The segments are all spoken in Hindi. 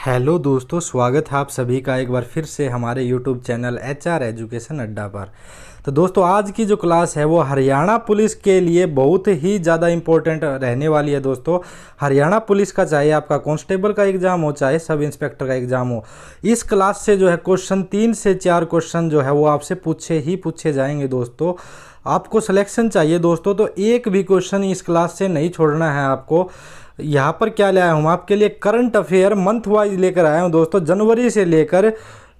हेलो दोस्तों, स्वागत है आप सभी का एक बार फिर से हमारे यूट्यूब चैनल HR एजुकेशन अड्डा पर। तो दोस्तों, आज की जो क्लास है वो हरियाणा पुलिस के लिए बहुत ही ज़्यादा इम्पोर्टेंट रहने वाली है। दोस्तों, हरियाणा पुलिस का चाहे आपका कांस्टेबल का एग्ज़ाम हो चाहे सब इंस्पेक्टर का एग्ज़ाम हो, इस क्लास से जो है क्वेश्चन 3 से 4 क्वेश्चन जो है वो आपसे पूछे जाएंगे। दोस्तों, आपको सिलेक्शन चाहिए दोस्तों, तो एक भी क्वेश्चन इस क्लास से नहीं छोड़ना है आपको। यहाँ पर क्या लाया हूँ आपके लिए, करंट अफेयर मंथ वाइज लेकर आया हूँ दोस्तों। जनवरी से लेकर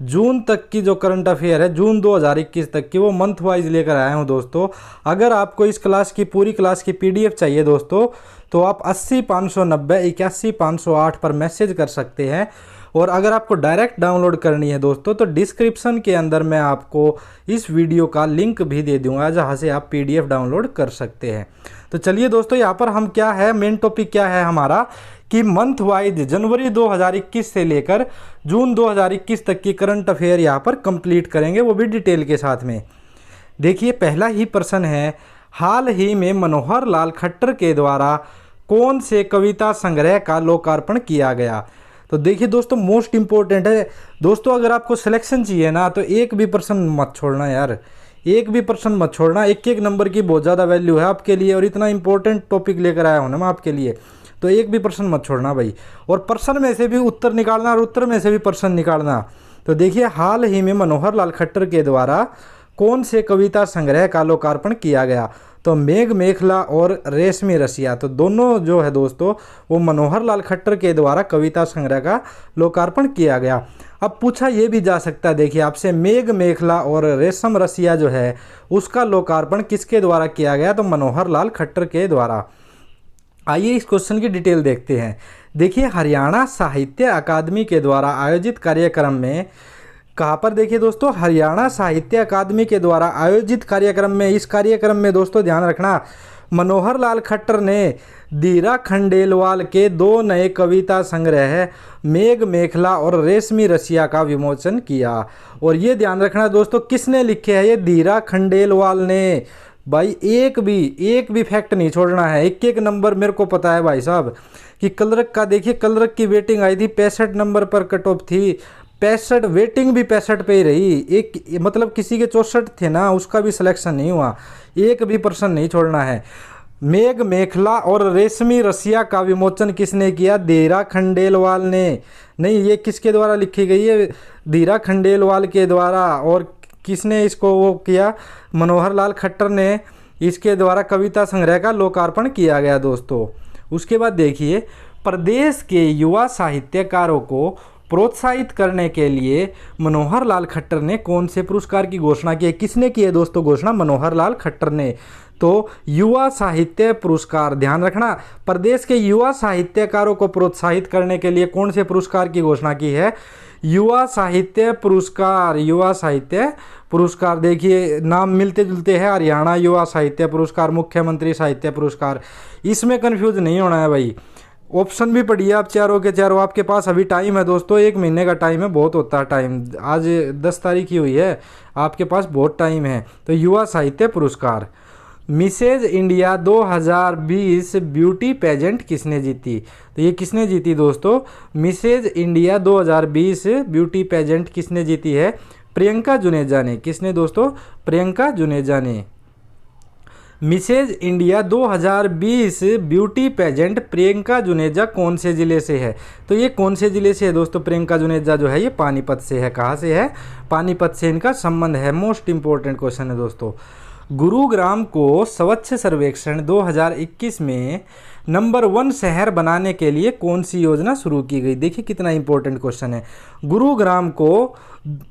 जून तक की जो करंट अफेयर है, जून 2021 तक की, वो मंथ वाइज लेकर आया हूँ दोस्तों। अगर आपको इस क्लास की पूरी क्लास की PDF चाहिए दोस्तों, तो आप 80 590 81 508 पर मैसेज कर सकते हैं। और अगर आपको डायरेक्ट डाउनलोड करनी है दोस्तों, तो डिस्क्रिप्शन के अंदर मैं आपको इस वीडियो का लिंक भी दे दूंगा, जहां से आप PDF डाउनलोड कर सकते हैं। तो चलिए दोस्तों, यहाँ पर हम क्या है, मेन टॉपिक क्या है हमारा कि मंथ वाइज जनवरी 2021 से लेकर जून 2021 तक की करंट अफेयर यहाँ पर कंप्लीट करेंगे, वो भी डिटेल के साथ में। देखिए, पहला ही प्रश्न है, हाल ही में मनोहर लाल खट्टर के द्वारा कौन से कविता संग्रह का लोकार्पण किया गया। तो देखिए दोस्तों, मोस्ट इंपॉर्टेंट है दोस्तों। अगर आपको सिलेक्शन चाहिए ना, तो एक भी प्रश्न मत छोड़ना यार, एक भी प्रश्न मत छोड़ना। एक एक नंबर की बहुत ज़्यादा वैल्यू है आपके लिए, और इतना इंपॉर्टेंट टॉपिक लेकर आया हूँ ना मैं आपके लिए, तो एक भी प्रश्न मत छोड़ना भाई। और प्रश्न में से भी उत्तर निकालना और उत्तर में से भी प्रश्न निकालना। तो देखिए, हाल ही में मनोहर लाल खट्टर के द्वारा कौन से कविता संग्रह का लोकार्पण किया गया। तो मेघ मेखला और रेशमी रसिया, तो दोनों जो है दोस्तों वो मनोहर लाल खट्टर के द्वारा कविता संग्रह का लोकार्पण किया गया। अब पूछा ये भी जा सकता है, देखिए आपसे, मेघ मेखला और रेशम रसिया जो है उसका लोकार्पण किसके द्वारा किया गया। तो मनोहर लाल खट्टर के द्वारा। आइए इस क्वेश्चन की डिटेल देखते हैं। देखिए, हरियाणा साहित्य अकादमी के द्वारा आयोजित कार्यक्रम में, कहाँ पर, देखिए दोस्तों, हरियाणा साहित्य अकादमी के द्वारा आयोजित कार्यक्रम में, इस कार्यक्रम में दोस्तों ध्यान रखना, मनोहर लाल खट्टर ने धीरा खंडेलवाल के 2 नए कविता संग्रह मेघ मेखला और रेशमी रसिया का विमोचन किया। और ये ध्यान रखना दोस्तों, किसने लिखे हैं, ये धीरा खंडेलवाल ने। भाई एक भी फैक्ट नहीं छोड़ना है, एक एक नंबर मेरे को पता है भाई साहब कि कलरक का, देखिए कलरक की वेटिंग आई थी 65 नंबर पर कट ऑफ थी, 65 वेटिंग भी 65 पे ही रही। एक मतलब किसी के 64 थे ना, उसका भी सिलेक्शन नहीं हुआ। एक भी प्रश्न नहीं छोड़ना है। मेघ मेखला और रेशमी रसिया का विमोचन किसने किया, धीरा खंडेलवाल ने। नहीं, ये किसके द्वारा लिखी गई है, धीरा खंडेलवाल के द्वारा। और किसने इसको वो किया, मनोहर लाल खट्टर ने इसके द्वारा कविता संग्रह का लोकार्पण किया गया दोस्तों। उसके बाद देखिए, प्रदेश के युवा साहित्यकारों को प्रोत्साहित करने के लिए मनोहर लाल खट्टर ने कौन से पुरस्कार की घोषणा की है। किसने की है दोस्तों घोषणा, मनोहर लाल खट्टर ने। तो युवा साहित्य पुरस्कार, ध्यान रखना, प्रदेश के युवा साहित्यकारों को प्रोत्साहित करने के लिए कौन से पुरस्कार की घोषणा की है, युवा साहित्य पुरस्कार। युवा साहित्य पुरस्कार, देखिए नाम मिलते जुलते हैं, हरियाणा युवा साहित्य पुरस्कार, मुख्यमंत्री साहित्य पुरस्कार। इसमें कंफ्यूज नहीं होना है भाई। ऑप्शन भी पढ़िए आप चारों के चारों, आपके पास अभी टाइम है दोस्तों, 1 महीने का टाइम है, बहुत होता है टाइम। आज 10 तारीख ही हुई है, आपके पास बहुत टाइम है। तो युवा साहित्य पुरस्कार। मिसेज इंडिया 2020 ब्यूटी पेजेंट किसने जीती। तो ये किसने जीती दोस्तों, मिसेज इंडिया 2020 ब्यूटी पेजेंट किसने जीती है, प्रियंका जुनेजा ने। किसने दोस्तों, प्रियंका जुनेजा ने। Mrs India 2020 beauty pageant Priyanka Juneja कौन से ज़िले से है। तो ये कौन से ज़िले से है दोस्तों, प्रियंका जुनेजा जो है ये पानीपत से है। कहाँ से है, पानीपत से इनका संबंध है। मोस्ट इंपॉर्टेंट क्वेश्चन है दोस्तों। गुरुग्राम को स्वच्छ सर्वेक्षण 2021 में नंबर 1 शहर बनाने के लिए कौन सी योजना शुरू की गई। देखिए कितना इंपॉर्टेंट क्वेश्चन है। गुरुग्राम को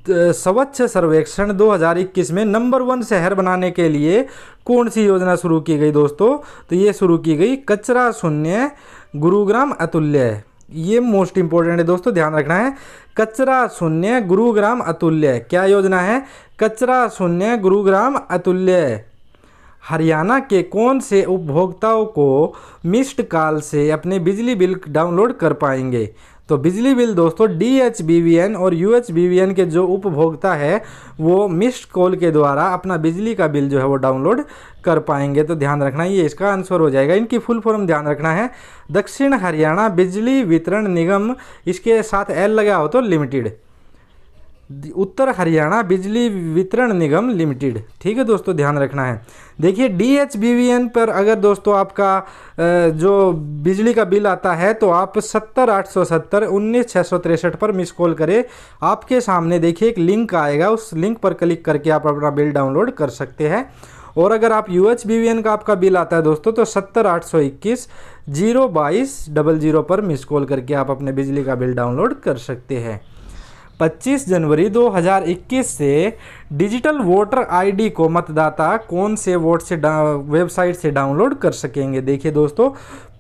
स्वच्छ सर्वेक्षण 2021 में नंबर 1 शहर बनाने के लिए कौन सी योजना शुरू की गई दोस्तों। तो ये शुरू की गई कचरा शून्य गुरुग्राम अतुल्य। ये मोस्ट इंपॉर्टेंट है दोस्तों, ध्यान रखना है। कचरा शून्य गुरुग्राम अतुल्य, क्या योजना है, कचरा शून्य गुरुग्राम अतुल्य। हरियाणा के कौन से उपभोक्ताओं को मिस्ड कॉल से अपने बिजली बिल डाउनलोड कर पाएंगे। तो बिजली बिल दोस्तों DHBVN और UHBVN के जो उपभोक्ता है वो मिस्ड कॉल के द्वारा अपना बिजली का बिल जो है वो डाउनलोड कर पाएंगे। तो ध्यान रखना, ये इसका आंसर हो जाएगा। इनकी फुल फॉर्म ध्यान रखना है, दक्षिण हरियाणा बिजली वितरण निगम, इसके साथ एल लगा हो तो लिमिटेड, उत्तर हरियाणा बिजली वितरण निगम लिमिटेड। ठीक है दोस्तों, ध्यान रखना है। देखिए DHBVN पर अगर दोस्तों आपका जो बिजली का बिल आता है तो आप 70 870 19 663 पर मिस कॉल करें। आपके सामने देखिए एक लिंक आएगा, उस लिंक पर क्लिक करके आप अपना बिल डाउनलोड कर सकते हैं। और अगर आप UHBVN का आपका बिल आता है दोस्तों तो 70 821 022 00 पर मिस कॉल करके आप अपने बिजली का बिल डाउनलोड कर सकते हैं। 25 जनवरी 2021 से डिजिटल वोटर आईडी को मतदाता कौन से वेबसाइट से डाउनलोड कर सकेंगे। देखिए दोस्तों,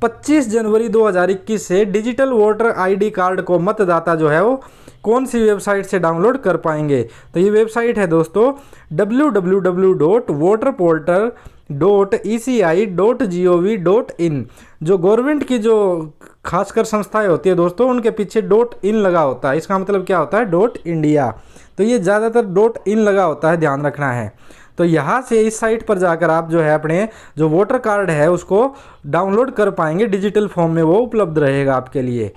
25 जनवरी 2021 से डिजिटल वोटर आईडी कार्ड को मतदाता जो है वो कौन सी वेबसाइट से डाउनलोड कर पाएंगे। तो ये वेबसाइट है दोस्तों www.voterportal.eci.gov.in। जो गवर्नमेंट की जो खासकर संस्थाएं होती है दोस्तों उनके पीछे .in लगा होता है, इसका मतलब क्या होता है .इंडिया। तो ये ज़्यादातर .in लगा होता है, ध्यान रखना है। तो यहाँ से इस साइट पर जाकर आप जो है अपने जो वोटर कार्ड है उसको डाउनलोड कर पाएंगे, डिजिटल फॉर्म में वो उपलब्ध रहेगा आपके लिए।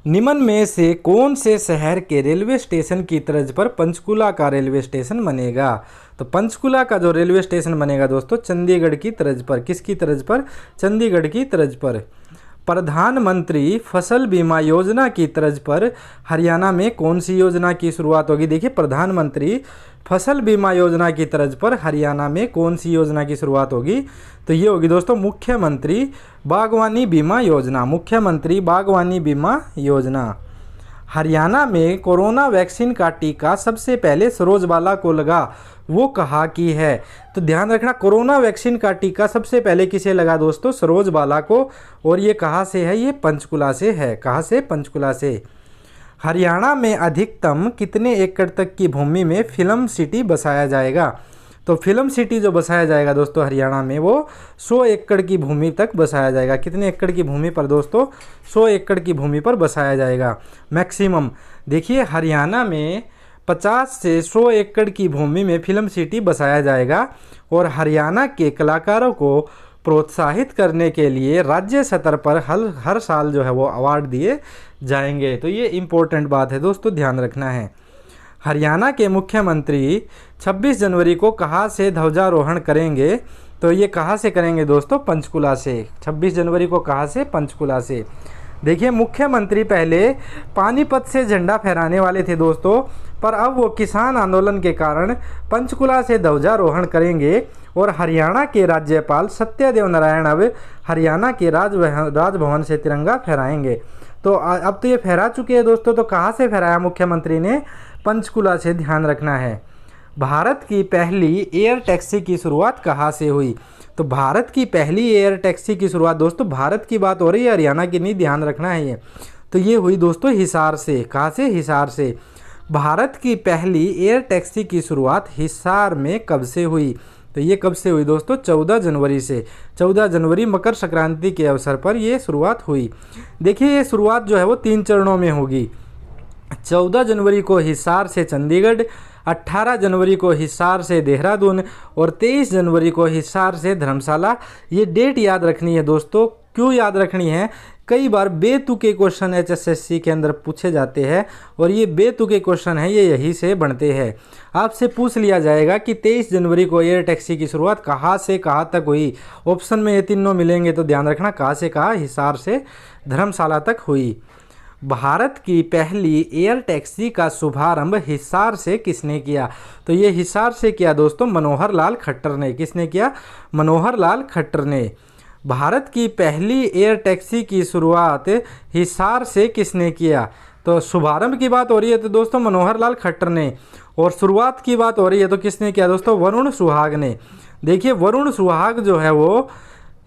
निम्न में से कौन से शहर के रेलवे स्टेशन की तर्ज पर पंचकुला का रेलवे स्टेशन बनेगा। तो पंचकुला का जो रेलवे स्टेशन बनेगा दोस्तों चंडीगढ़ की तर्ज पर। किसकी तर्ज पर? चंडीगढ़ की तर्ज पर। प्रधानमंत्री फसल बीमा योजना की तर्ज पर हरियाणा में कौन सी योजना की शुरुआत होगी। देखिए, प्रधानमंत्री फसल बीमा योजना की तर्ज पर हरियाणा में कौन सी योजना की शुरुआत होगी। तो ये होगी दोस्तों मुख्यमंत्री बागवानी बीमा योजना। मुख्यमंत्री बागवानी बीमा योजना। हरियाणा में कोरोना वैक्सीन का टीका सबसे पहले सरोजबाला को लगा, वो कहाँ की है। तो ध्यान रखना, कोरोना वैक्सीन का टीका सबसे पहले किसे लगा दोस्तों? सरोजबाला को। और ये कहाँ से है? ये पंचकुला से है। कहाँ से? पंचकुला से। हरियाणा में अधिकतम कितने एकड़ तक की भूमि में फिल्म सिटी बसाया जाएगा। तो फिल्म सिटी जो बसाया जाएगा दोस्तों हरियाणा में वो 100 एकड़ की भूमि तक बसाया जाएगा। कितने एकड़ की भूमि पर दोस्तों? 100 एकड़ की भूमि पर बसाया जाएगा मैक्सिमम। देखिए, हरियाणा में 50 से 100 एकड़ की भूमि में फिल्म सिटी बसाया जाएगा। और हरियाणा के कलाकारों को प्रोत्साहित करने के लिए राज्य स्तर पर हर साल जो है वो अवार्ड दिए जाएंगे। तो ये इम्पोर्टेंट बात है दोस्तों, ध्यान रखना है। हरियाणा के मुख्यमंत्री 26 जनवरी को कहाँ से ध्वजारोहण करेंगे। तो ये कहाँ से करेंगे दोस्तों? पंचकुला से। 26 जनवरी को कहाँ से? पंचकुला से। देखिए, मुख्यमंत्री पहले पानीपत से झंडा फहराने वाले थे दोस्तों, पर अब वो किसान आंदोलन के कारण पंचकुला से ध्वजारोहण करेंगे। और हरियाणा के राज्यपाल सत्यदेव नारायण अब हरियाणा के राजभवन से तिरंगा फहराएंगे। तो अब तो ये फहरा चुके हैं दोस्तों। तो कहाँ से फहराया मुख्यमंत्री ने? पंचकुला से, ध्यान रखना है। भारत की पहली एयर टैक्सी की शुरुआत कहाँ से हुई। तो भारत की पहली एयर टैक्सी की शुरुआत दोस्तों, भारत की बात हो रही है, हरियाणा की नहीं, ध्यान रखना है ये। तो ये हुई दोस्तों हिसार से। कहाँ से? हिसार से। भारत की पहली एयर टैक्सी की शुरुआत हिसार में कब से हुई। तो ये कब से हुई दोस्तों? 14 जनवरी से। 14 जनवरी मकर संक्रांति के अवसर पर ये शुरुआत हुई। देखिए, ये शुरुआत जो है वो 3 चरणों में होगी। 14 जनवरी को हिसार से चंडीगढ़, 18 जनवरी को हिसार से देहरादून और 23 जनवरी को हिसार से धर्मशाला। ये डेट याद रखनी है दोस्तों। क्यों याद रखनी है? कई बार बेतुके क्वेश्चन HSSC के अंदर पूछे जाते हैं और ये बेतुके क्वेश्चन है, ये यही से बनते हैं। आपसे पूछ लिया जाएगा कि 23 जनवरी को एयर टैक्सी की शुरुआत कहाँ से कहाँ तक हुई। ऑप्शन में ये तीनों मिलेंगे, तो ध्यान रखना कहाँ से कहाँ? हिसार से धर्मशाला तक हुई। भारत की पहली एयर टैक्सी का शुभारंभ हिसार से किसने किया। तो ये हिसार से किया दोस्तों मनोहर लाल खट्टर ने। किसने किया? मनोहर लाल खट्टर ने। भारत की पहली एयर टैक्सी की शुरुआत हिसार से किसने किया। तो शुभारंभ की बात हो रही है तो दोस्तों मनोहर लाल खट्टर ने, और शुरुआत की बात हो रही है तो किसने किया दोस्तों? वरुण सुहाग ने। देखिए, वरुण सुहाग जो है वो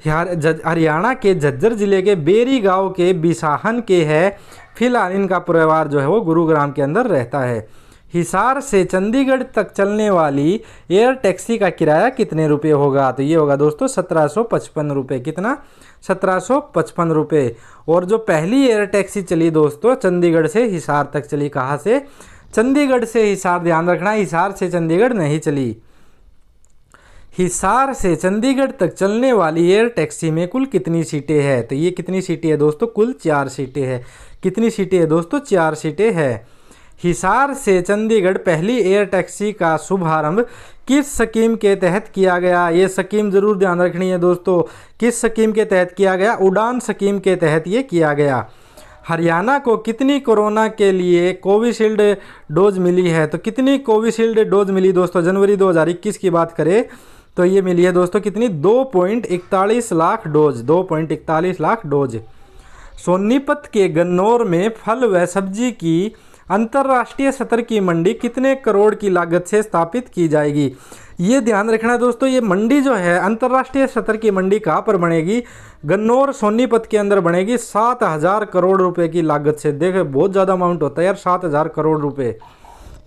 हरियाणा के झज्जर जिले के बेरी गांव के बिसाहन के है। फिलहाल इनका परिवार जो है वो गुरुग्राम के अंदर रहता है। हिसार से चंडीगढ़ तक चलने वाली एयर टैक्सी का किराया कितने रुपए होगा? तो ये होगा दोस्तों 1755 रुपये। कितना? 1755 रुपये। और जो पहली एयर टैक्सी चली दोस्तों चंडीगढ़ से हिसार तक चली। कहाँ से? चंडीगढ़ से हिसार। ध्यान रखना, हिसार से चंडीगढ़ नहीं चली। हिसार से चंडीगढ़ तक चलने वाली एयर टैक्सी में कुल कितनी सीटें हैं? तो ये कितनी सीटें है दोस्तों? कुल 4 सीटें हैं। कितनी सीटें है दोस्तों? 4 सीटें हैं। हिसार से चंडीगढ़ पहली एयर टैक्सी का शुभारंभ किस स्कीम के तहत किया गया? ये स्कीम जरूर ध्यान रखनी है दोस्तों। किस स्कीम के तहत किया गया? उड़ान स्कीम के तहत ये किया गया। हरियाणा को कितनी कोरोना के लिए कोविशील्ड डोज मिली है? तो कितनी कोविशील्ड डोज मिली दोस्तों? जनवरी 2021 की बात करें तो ये मिली है दोस्तों कितनी? 2.41 लाख डोज। 2.41 लाख डोज। सोनीपत के गन्नौर में फल व सब्जी की अंतर्राष्ट्रीय स्तर की मंडी कितने करोड़ की लागत से स्थापित की जाएगी? ये ध्यान रखना दोस्तों, ये मंडी जो है अंतर्राष्ट्रीय स्तर की मंडी कहाँ पर बनेगी? गन्नौर सोनीपत के अंदर बनेगी। 7,000 करोड़ रुपए की लागत से। देखो बहुत ज़्यादा अमाउंट होता है यार, 7,000 करोड़ रुपए।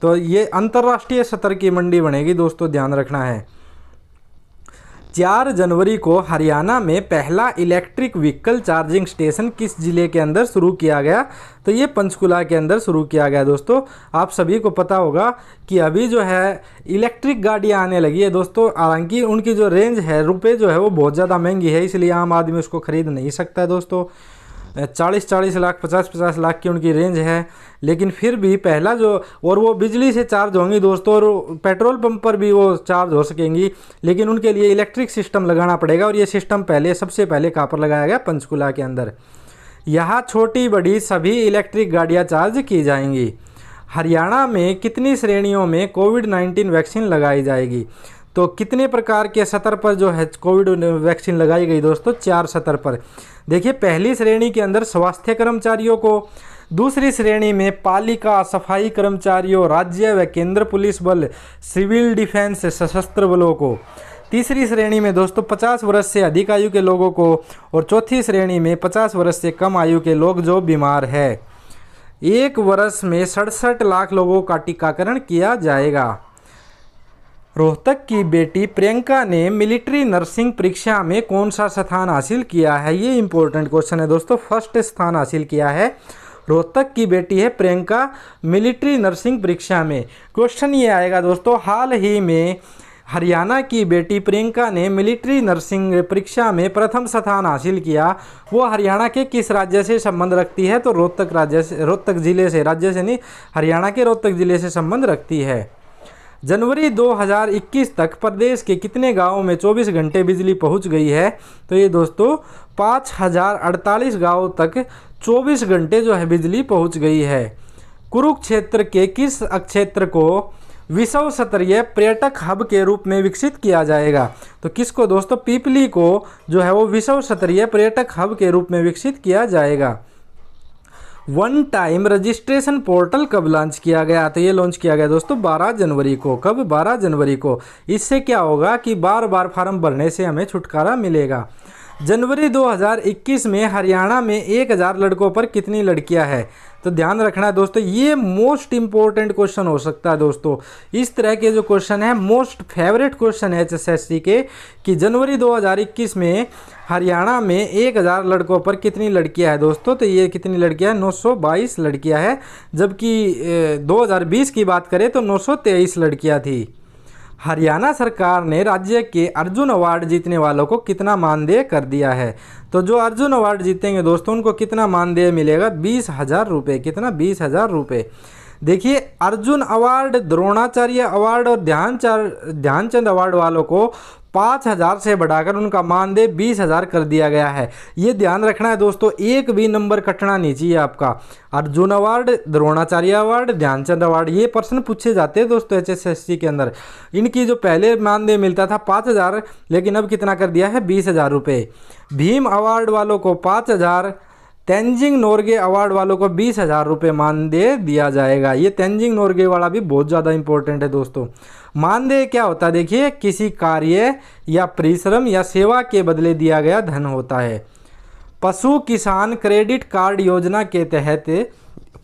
तो ये अंतर्राष्ट्रीय स्तर की मंडी बनेगी दोस्तों, ध्यान रखना है। 4 जनवरी को हरियाणा में पहला इलेक्ट्रिक व्हीकल चार्जिंग स्टेशन किस जिले के अंदर शुरू किया गया? तो ये पंचकुला के अंदर शुरू किया गया दोस्तों। आप सभी को पता होगा कि अभी जो है इलेक्ट्रिक गाड़ियाँ आने लगी है दोस्तों। हालांकि उनकी जो रेंज है रुपए जो है वो बहुत ज़्यादा महंगी है, इसलिए आम आदमी उसको खरीद नहीं सकता है दोस्तों। 40-40 लाख 50-50 लाख की उनकी रेंज है। लेकिन फिर भी पहला जो, और वो बिजली से चार्ज होंगी दोस्तों, और पेट्रोल पंप पर भी वो चार्ज हो सकेंगी, लेकिन उनके लिए इलेक्ट्रिक सिस्टम लगाना पड़ेगा। और ये सिस्टम सबसे पहले कहाँ पर लगाया गया? पंचकुला के अंदर। यहाँ छोटी बड़ी सभी इलेक्ट्रिक गाड़ियाँ चार्ज की जाएंगी। हरियाणा में कितनी श्रेणियों में कोविड-19 वैक्सीन लगाई जाएगी? तो कितने प्रकार के स्तर पर जो है कोविड वैक्सीन लगाई गई दोस्तों? 4 स्तर पर। देखिए, पहली श्रेणी के अंदर स्वास्थ्य कर्मचारियों को, दूसरी श्रेणी में पालिका सफाई कर्मचारियों, राज्य व केंद्र पुलिस बल, सिविल डिफेंस सशस्त्र बलों को, तीसरी श्रेणी में दोस्तों 50 वर्ष से अधिक आयु के लोगों को, और चौथी श्रेणी में 50 वर्ष से कम आयु के लोग जो बीमार है। 1 वर्ष में 67 लाख लोगों का टीकाकरण किया जाएगा। रोहतक की बेटी प्रियंका ने मिलिट्री नर्सिंग परीक्षा में कौन सा स्थान हासिल किया है? ये इंपॉर्टेंट क्वेश्चन है दोस्तों। फर्स्ट स्थान हासिल किया है। रोहतक की बेटी है प्रियंका, मिलिट्री नर्सिंग परीक्षा में। क्वेश्चन ये आएगा दोस्तों, हाल ही में हरियाणा की बेटी प्रियंका ने मिलिट्री नर्सिंग परीक्षा में प्रथम स्थान हासिल किया। वो हरियाणा के किस राज्य से संबंध रखती है? तो रोहतक जिले से। राज्य से नहीं, हरियाणा के रोहतक जिले से संबंध रखती है। जनवरी 2021 तक प्रदेश के कितने गांवों में 24 घंटे बिजली पहुंच गई है? तो ये दोस्तों 5048 गांवों तक 24 घंटे जो है बिजली पहुंच गई है। कुरुक्षेत्र के किस क्षेत्र को विश्व स्तरीय पर्यटक हब के रूप में विकसित किया जाएगा? तो किसको दोस्तों? पीपली को जो है वो विश्व स्तरीय पर्यटक हब के रूप में विकसित किया जाएगा। वन टाइम रजिस्ट्रेशन पोर्टल कब लॉन्च किया गया? तो ये लॉन्च किया गया दोस्तों 12 जनवरी को। कब? 12 जनवरी को। इससे क्या होगा कि बार बार फॉर्म भरने से हमें छुटकारा मिलेगा। जनवरी 2021 में हरियाणा में 1000 लड़कों पर कितनी लड़कियां हैं? तो ध्यान रखना है दोस्तों, ये मोस्ट इंपॉर्टेंट क्वेश्चन हो सकता है दोस्तों। इस तरह के जो क्वेश्चन है मोस्ट फेवरेट क्वेश्चन है HSSC के, कि जनवरी 2021 में हरियाणा में 1000 लड़कों पर कितनी लड़कियां हैं दोस्तों? तो ये कितनी लड़कियां हैं? 922 लड़कियां हैं। जबकि 2020 की बात करें तो 923 लड़कियां थी। हरियाणा सरकार ने राज्य के अर्जुन अवार्ड जीतने वालों को कितना मानदेय कर दिया है? तो जो अर्जुन अवार्ड जीतेंगे दोस्तों उनको कितना मानदेय मिलेगा? 20,000 रुपये। कितना? 20,000 रुपये। देखिए, अर्जुन अवार्ड, द्रोणाचार्य अवार्ड और ध्यानचंद अवार्ड वालों को 5,000 से बढ़ाकर उनका मानदेय 20,000 कर दिया गया है। ये ध्यान रखना है दोस्तों, एक भी नंबर कटना नहीं चाहिए आपका। Arjuna award, Dronacharya award, Dhyan Chand award, ये प्रश्न पूछे जाते हैं दोस्तों HSSC के अंदर। इनकी जो पहले मानदेय मिलता था 5,000, लेकिन अब कितना कर दिया है? 20,000 रुपये। भीम अवार्ड वालों को 5,000, तेंजिंग नोरगे अवार्ड वालों को 20,000 रुपये मानदेय दिया जाएगा। ये तेंजिंग नोरगे वाला भी बहुत ज़्यादा इंपॉर्टेंट है दोस्तों। मानदेय क्या होता है? देखिए, किसी कार्य या परिश्रम या सेवा के बदले दिया गया धन होता है। पशु किसान क्रेडिट कार्ड योजना के तहत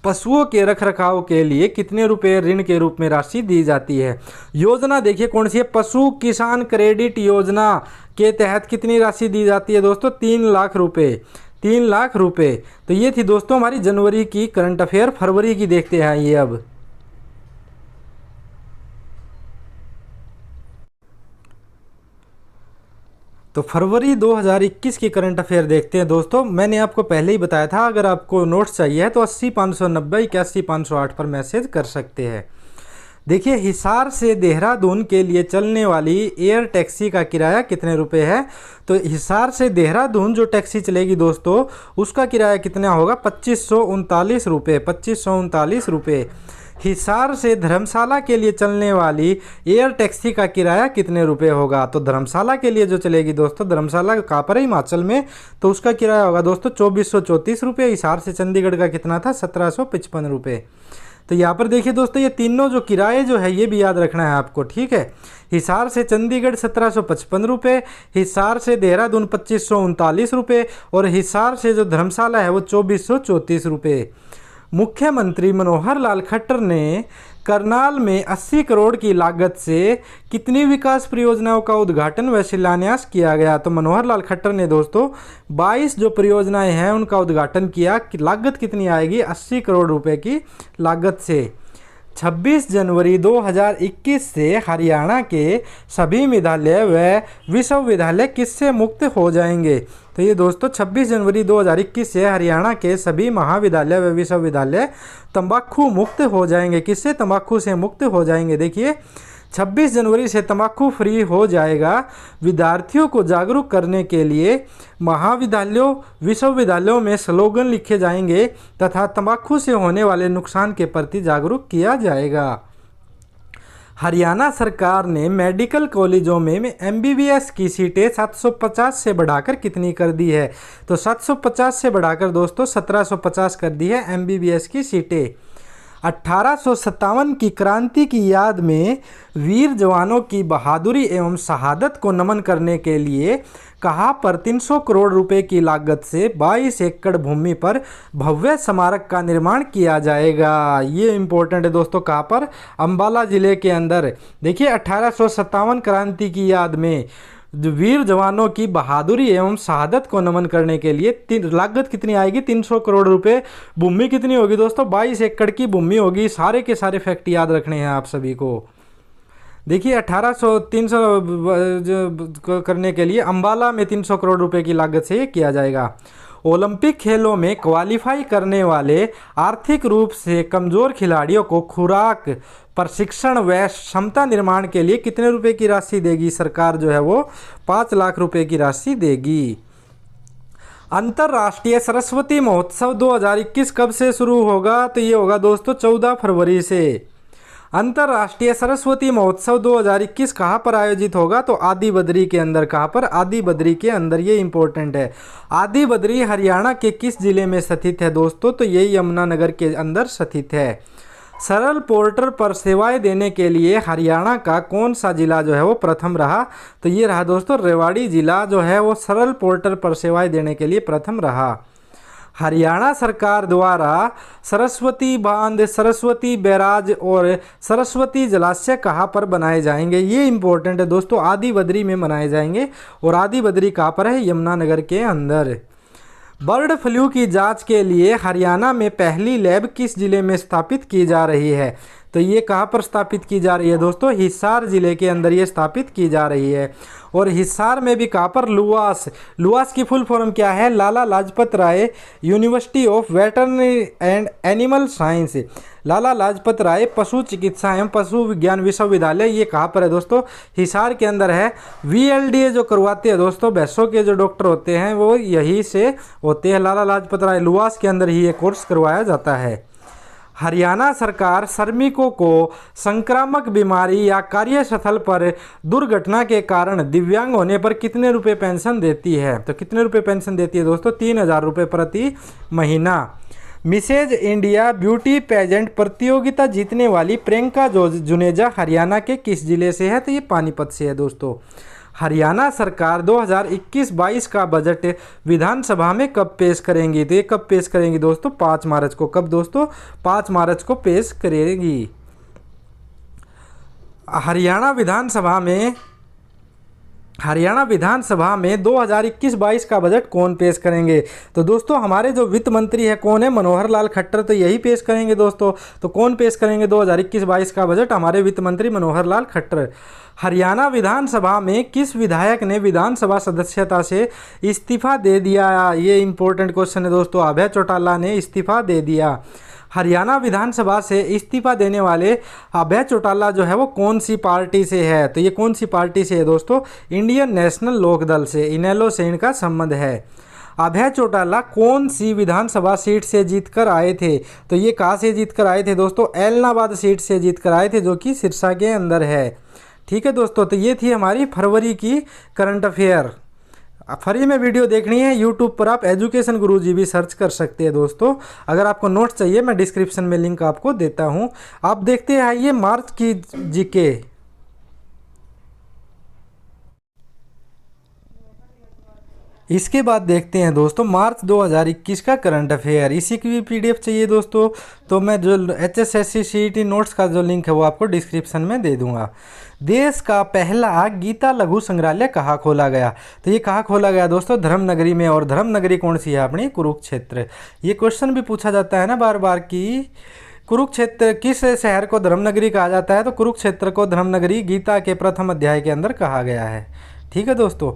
पशुओं के रखरखाव के लिए कितने रुपए ऋण के रूप में राशि दी जाती है। योजना देखिए कौन सी है, पशु किसान क्रेडिट योजना के तहत कितनी राशि दी जाती है दोस्तों, 3 लाख रुपए, 3 लाख रुपए। तो ये थी दोस्तों हमारी जनवरी की करंट अफेयर। फरवरी की देखते हैं ये अब। तो फरवरी 2021 की करंट अफेयर देखते हैं दोस्तों। मैंने आपको पहले ही बताया था, अगर आपको नोट्स चाहिए है तो 80 590 81 508 पर मैसेज कर सकते हैं। देखिए हिसार से देहरादून के लिए चलने वाली एयर टैक्सी का किराया कितने रुपए है। तो हिसार से देहरादून जो टैक्सी चलेगी दोस्तों उसका किराया कितना होगा, 2539 रुपये, 2539 रुपये। हिसार से धर्मशाला के लिए चलने वाली एयर टैक्सी का किराया कितने रुपए होगा। तो धर्मशाला के लिए जो चलेगी दोस्तों, धर्मशाला कहाँ पर है, हिमाचल में, तो उसका किराया होगा दोस्तों 2434 रुपये। हिसार से चंडीगढ़ का कितना था, 1755 रुपये। तो यहाँ पर देखिए दोस्तों ये तीनों जो किराए जो है ये भी याद रखना है आपको, ठीक है। हिसार से चंडीगढ़ 1755 रुपये, हिसार से देहरादून 2539 रुपये और हिसार से जो धर्मशाला है वो 2434 रुपये। मुख्यमंत्री मनोहर लाल खट्टर ने करनाल में 80 करोड़ की लागत से कितनी विकास परियोजनाओं का उद्घाटन व शिलान्यास किया गया। तो मनोहर लाल खट्टर ने दोस्तों 22 जो परियोजनाएं हैं उनका उद्घाटन किया। लागत कितनी आएगी, 80 करोड़ रुपए की लागत से। 26 जनवरी 2021 से हरियाणा के सभी विद्यालय व विश्वविद्यालय किससे मुक्त हो जाएंगे। तो ये दोस्तों 26 जनवरी 2021 से हरियाणा के सभी महाविद्यालय व विश्वविद्यालय तंबाकू मुक्त हो जाएंगे। किससे, तंबाकू से मुक्त हो जाएंगे। देखिए 26 जनवरी से तंबाकू फ्री हो जाएगा। विद्यार्थियों को जागरूक करने के लिए महाविद्यालयों विश्वविद्यालयों में स्लोगन लिखे जाएंगे तथा तंबाकू से होने वाले नुकसान के प्रति जागरूक किया जाएगा। हरियाणा सरकार ने मेडिकल कॉलेजों में MBBS की सीटें 750 से बढ़ाकर कितनी कर दी है। तो 750 से बढ़ाकर दोस्तों 1750 कर दी है MBBS की सीटें। 1857 की क्रांति की याद में वीर जवानों की बहादुरी एवं शहादत को नमन करने के लिए कहाँ पर 300 करोड़ रुपए की लागत से 22 एकड़ भूमि पर भव्य स्मारक का निर्माण किया जाएगा। ये इम्पोर्टेंट है दोस्तों, कहाँ पर, अंबाला जिले के अंदर। देखिए 1857 क्रांति की याद में वीर जवानों की बहादुरी एवं शहादत को नमन करने के लिए लागत कितनी आएगी, 300 करोड़ रुपए। भूमि कितनी होगी दोस्तों, 22 एकड़ की भूमि होगी। सारे के सारे फैक्ट याद रखने हैं आप सभी को। देखिए 300 करने के लिए अंबाला में 300 करोड़ रुपए की लागत से ये किया जाएगा। ओलंपिक खेलों में क्वालिफाई करने वाले आर्थिक रूप से कमजोर खिलाड़ियों को खुराक, प्रशिक्षण व क्षमता निर्माण के लिए कितने रुपए की राशि देगी सरकार, जो है वो 5 लाख रुपए की राशि देगी। अंतर्राष्ट्रीय सरस्वती महोत्सव 2021 कब से शुरू होगा। तो ये होगा दोस्तों 14 फरवरी से। अंतर्राष्ट्रीय सरस्वती महोत्सव 2021 कहाँ पर आयोजित होगा। तो आदि बद्री के अंदर। कहाँ पर, आदि बद्री के अंदर। ये इंपॉर्टेंट है। आदि बद्री हरियाणा के किस जिले में स्थित है दोस्तों। तो ये यमुनानगर के अंदर स्थित है। सरल पोर्टल पर सेवाएं देने के लिए हरियाणा का कौन सा जिला जो है वो प्रथम रहा। तो ये रहा दोस्तों रेवाड़ी जिला जो है वो सरल पोर्टल पर सेवाएं देने के लिए प्रथम रहा। हरियाणा सरकार द्वारा सरस्वती बांध, सरस्वती बैराज और सरस्वती जलाशय कहाँ पर बनाए जाएंगे। ये इंपॉर्टेंट है दोस्तों, आदि बद्री में बनाए जाएंगे। और आदि बद्री कहाँ पर है, यमुनानगर के अंदर। बर्ड फ्लू की जांच के लिए हरियाणा में पहली लैब किस जिले में स्थापित की जा रही है। तो ये कहाँ पर स्थापित की जा रही है दोस्तों, हिसार जिले के अंदर ये स्थापित की जा रही है। और हिसार में भी कहाँ पर, लुआस। लुआस की फुल फॉर्म क्या है, Lala Lajpat Rai university of veterinary and animal science. Lala Lajpat Rai पशु चिकित्सा एवं पशु विज्ञान विश्वविद्यालय, ये कहाँ पर है दोस्तों, हिसार के अंदर है। VLDA जो करवाते हैं दोस्तों, भैंसों के जो डॉक्टर होते हैं वो यहीं से होते हैं, लाला लाजपत राय लुआस के अंदर ही ये कोर्स करवाया जाता है। हरियाणा सरकार श्रमिकों को संक्रामक बीमारी या कार्यस्थल पर दुर्घटना के कारण दिव्यांग होने पर कितने रुपए पेंशन देती है। तो कितने रुपए पेंशन देती है दोस्तों, 3000 रुपये प्रति महीना। मिसेज इंडिया ब्यूटी पेजेंट प्रतियोगिता जीतने वाली प्रियंका जुनेजा हरियाणा के किस जिले से है। तो ये पानीपत से है दोस्तों। हरियाणा सरकार 2021-22 का बजट विधानसभा में कब पेश करेंगी? तो ये कब पेश करेंगी दोस्तों? 5 मार्च को। कब दोस्तों? 5 मार्च को पेश करेगी। हरियाणा विधानसभा में 2021-22 का बजट कौन पेश करेंगे? तो दोस्तों हमारे जो वित्त मंत्री है कौन है? मनोहर लाल खट्टर, तो यही पेश करेंगे दोस्तों। तो कौन पेश करेंगे 2021-22 का बजट? हमारे वित्त मंत्री मनोहर लाल खट्टर। हरियाणा विधानसभा में किस विधायक ने विधानसभा सदस्यता से इस्तीफा दे दिया? ये इंपॉर्टेंट क्वेश्चन है दोस्तों। अभय चौटाला ने इस्तीफा दे दिया। हरियाणा विधानसभा से इस्तीफा देने वाले अभय चौटाला जो है वो कौन सी पार्टी से है? तो ये कौन सी पार्टी से है दोस्तों? इंडियन नेशनल लोकदल से, इनेलो से इनका संबंध है। अभय चौटाला कौन सी विधानसभा सीट से जीतकर आए थे? तो ये कहाँ से जीतकर आए थे दोस्तों? एलनाबाद सीट से जीतकर आए थे, जो कि सिरसा के अंदर है। ठीक है दोस्तों, तो ये थी हमारी फरवरी की करंट अफेयर। फ्री में वीडियो देखनी है यूट्यूब पर आप एजुकेशन गुरुजी भी सर्च कर सकते हैं दोस्तों। अगर आपको नोट्स चाहिए मैं डिस्क्रिप्शन में लिंक आपको देता हूं। आप देखते हैं ये मार्च की जीके। इसके बाद देखते हैं दोस्तों मार्च 2021 का करंट अफेयर। इसी की भी पीडीएफ चाहिए दोस्तों तो मैं जो HSSC CET नोट्स का जो लिंक है वो आपको डिस्क्रिप्शन में दे दूंगा। देश का पहला गीता लघु संग्रहालय कहाँ खोला गया? तो ये कहाँ खोला गया दोस्तों? धर्मनगरी में। और धर्मनगरी कौन सी है? अपनी कुरुक्षेत्र। ये क्वेश्चन भी पूछा जाता है ना बार बार कि कुरुक्षेत्र किस शहर को धर्मनगरी कहा जाता है? तो कुरुक्षेत्र को धर्मनगरी गीता के प्रथम अध्याय के अंदर कहा गया है। ठीक है दोस्तों,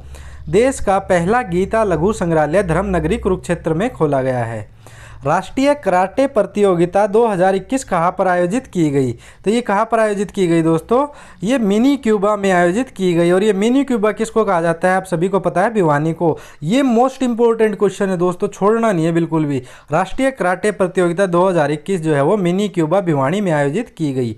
देश का पहला गीता लघु संग्रहालय धर्मनगरी कुरुक्षेत्र में खोला गया है। राष्ट्रीय कराटे प्रतियोगिता 2021 कहाँ पर आयोजित की गई? तो ये कहाँ पर आयोजित की गई दोस्तों? ये मिनी क्यूबा में आयोजित की गई। और ये मिनी क्यूबा किसको कहा जाता है? आप सभी को पता है, भिवानी को। ये मोस्ट इंपॉर्टेंट क्वेश्चन है दोस्तों, छोड़ना नहीं है बिल्कुल भी। राष्ट्रीय कराटे प्रतियोगिता 2021 जो है वो मिनी क्यूबा भिवानी में आयोजित की गई।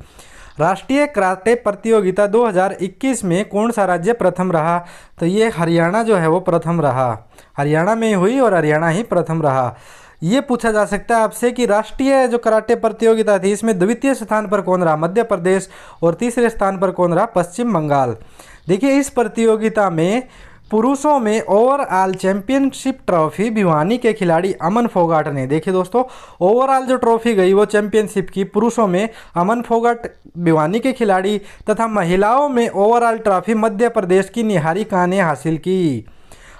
राष्ट्रीय कराटे प्रतियोगिता 2021 में कौन सा राज्य प्रथम रहा? तो ये हरियाणा जो है वो प्रथम रहा। हरियाणा में हुई और हरियाणा ही प्रथम रहा। ये पूछा जा सकता है आपसे कि राष्ट्रीय जो कराटे प्रतियोगिता थी इसमें द्वितीय स्थान पर कौन रहा? मध्य प्रदेश। और तीसरे स्थान पर कौन रहा? पश्चिम बंगाल। देखिए इस प्रतियोगिता में पुरुषों में ओवरऑल चैंपियनशिप ट्रॉफी भिवानी के खिलाड़ी अमन फोगाट ने, देखिए दोस्तों ओवरऑल जो ट्रॉफी गई वो चैंपियनशिप की पुरुषों में अमन फोगाट भिवानी के खिलाड़ी, तथा महिलाओं में ओवरऑल ट्रॉफी मध्य प्रदेश की निहारिका ने हासिल की।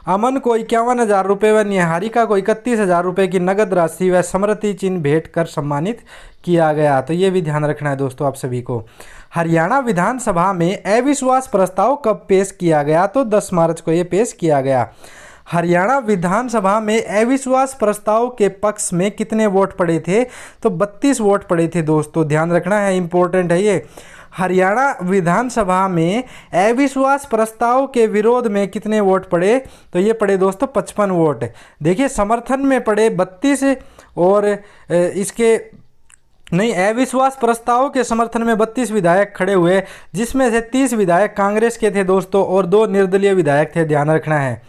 अमन को 51,000 रुपये व निहारिका को 31,000 रुपये की नगद राशि व स्मृति चिन्ह भेंट कर सम्मानित किया गया। तो ये भी ध्यान रखना है दोस्तों आप सभी को। हरियाणा विधानसभा में अविश्वास प्रस्ताव कब पेश किया गया? तो 10 मार्च को ये पेश किया गया। हरियाणा विधानसभा में अविश्वास प्रस्ताव के पक्ष में कितने वोट पड़े थे? तो 32 वोट पड़े थे दोस्तों, ध्यान रखना है, इंपॉर्टेंट है ये। हरियाणा विधानसभा में अविश्वास प्रस्ताव के विरोध में कितने वोट पड़े? तो ये पड़े दोस्तों 55 वोट। देखिए समर्थन में पड़े 32 और इसके नहीं, अविश्वास प्रस्ताव के समर्थन में 32 विधायक खड़े हुए, जिसमें से 30 विधायक कांग्रेस के थे दोस्तों और 2 निर्दलीय विधायक थे, ध्यान रखना है।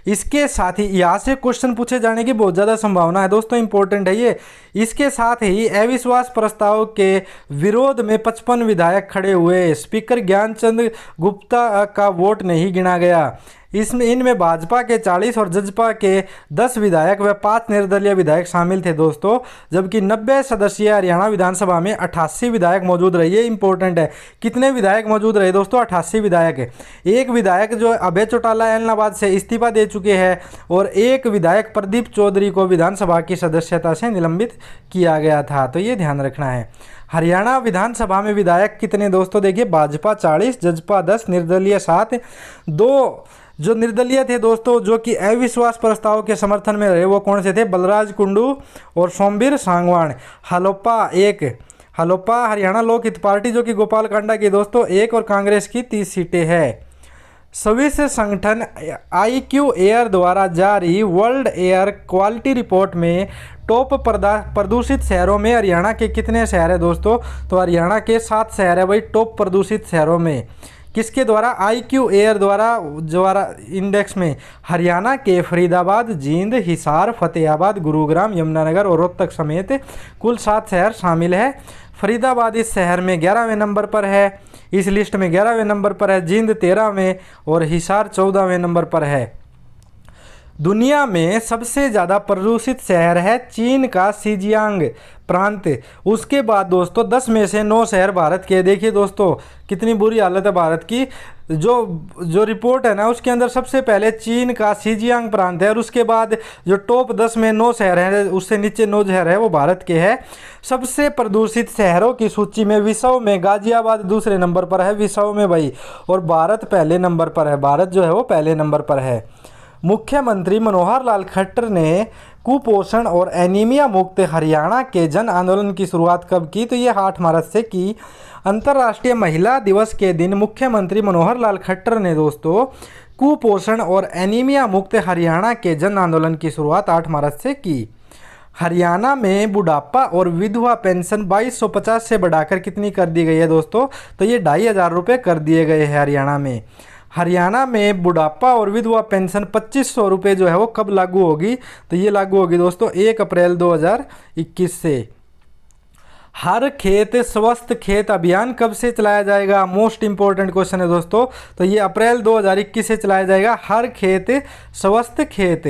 इसके साथ ही यहाँ से क्वेश्चन पूछे जाने की बहुत ज़्यादा संभावना है दोस्तों, इंपॉर्टेंट है ये। इसके साथ ही अविश्वास प्रस्ताव के विरोध में 55 विधायक खड़े हुए। स्पीकर ज्ञानचंद गुप्ता का वोट नहीं गिना गया। इनमें भाजपा के 40 और जजपा के 10 विधायक व 5 निर्दलीय विधायक शामिल थे दोस्तों, जबकि 90 सदस्यीय हरियाणा विधानसभा में 88 विधायक मौजूद रहे। ये इंपॉर्टेंट है, कितने विधायक मौजूद रहे दोस्तों? 88 विधायक। एक विधायक जो अभय चौटाला एलनाबाद से इस्तीफा दे चुके हैं और एक विधायक प्रदीप चौधरी को विधानसभा की सदस्यता से निलंबित किया गया था। तो ये ध्यान रखना है। हरियाणा विधानसभा में विधायक कितने दोस्तों? देखिए भाजपा 40, जजपा 10, निर्दलीय 7। 2 जो निर्दलीय थे दोस्तों जो कि अविश्वास प्रस्ताव के समर्थन में रहे वो कौन से थे? बलराज कुंडू और सोमवीर सांगवान। हलोपा 1, हलोपा हरियाणा लोक हित पार्टी जो कि गोपाल कांडा की दोस्तों 1 और कांग्रेस की 30 सीटें हैं। स्विस संगठन IQ एयर द्वारा जारी वर्ल्ड एयर क्वालिटी रिपोर्ट में टॉप प्रदूषित शहरों में हरियाणा के कितने शहर है दोस्तों? तो हरियाणा के 7 शहर है भाई टॉप प्रदूषित शहरों में। किसके द्वारा? IQ एयर द्वारा इंडेक्स में हरियाणा के फरीदाबाद, जींद, हिसार, फतेहाबाद, गुरुग्राम, यमुनानगर और रोहतक समेत कुल 7 शहर शामिल है। फरीदाबाद इस शहर में 11वें नंबर पर है। इस लिस्ट में 11वें नंबर पर है, जींद 13वें और हिसार 14वें नंबर पर है। दुनिया में सबसे ज़्यादा प्रदूषित शहर है चीन का शिजियांग प्रांत। उसके बाद दोस्तों 10 में से 9 शहर भारत के। देखिए दोस्तों कितनी बुरी हालत है भारत की। जो रिपोर्ट है ना उसके अंदर सबसे पहले चीन का शिजियांग प्रांत है और उसके बाद जो टॉप 10 में 9 शहर हैं, उससे नीचे 9 शहर है वो भारत के हैं। सबसे प्रदूषित शहरों की सूची में विश्व में गाजियाबाद दूसरे नंबर पर है, विश्व में भाई, और भारत पहले नंबर पर है। भारत जो है वो पहले नंबर पर है। मुख्यमंत्री मनोहर लाल खट्टर ने कुपोषण और एनीमिया मुक्त हरियाणा के जन आंदोलन की शुरुआत कब की? तो ये 8 मार्च से की। अंतर्राष्ट्रीय महिला दिवस के दिन मुख्यमंत्री मनोहर लाल खट्टर ने दोस्तों कुपोषण और एनीमिया मुक्त हरियाणा के जन आंदोलन की शुरुआत 8 मार्च से की। हरियाणा में बुढ़ापा और विधवा पेंशन 2250 से बढ़ाकर कितनी कर दी गई है दोस्तों? तो ये 2500 रुपये कर दिए गए हैं हरियाणा में। हरियाणा में बुढ़ापा और विधवा पेंशन 2500 रुपये जो है वो कब लागू होगी? तो ये लागू होगी दोस्तों 1 अप्रैल 2021 से। हर खेत स्वस्थ खेत अभियान कब से चलाया जाएगा? मोस्ट इंपॉर्टेंट क्वेश्चन है दोस्तों। तो ये अप्रैल 2021 से चलाया जाएगा। हर खेत स्वस्थ खेत।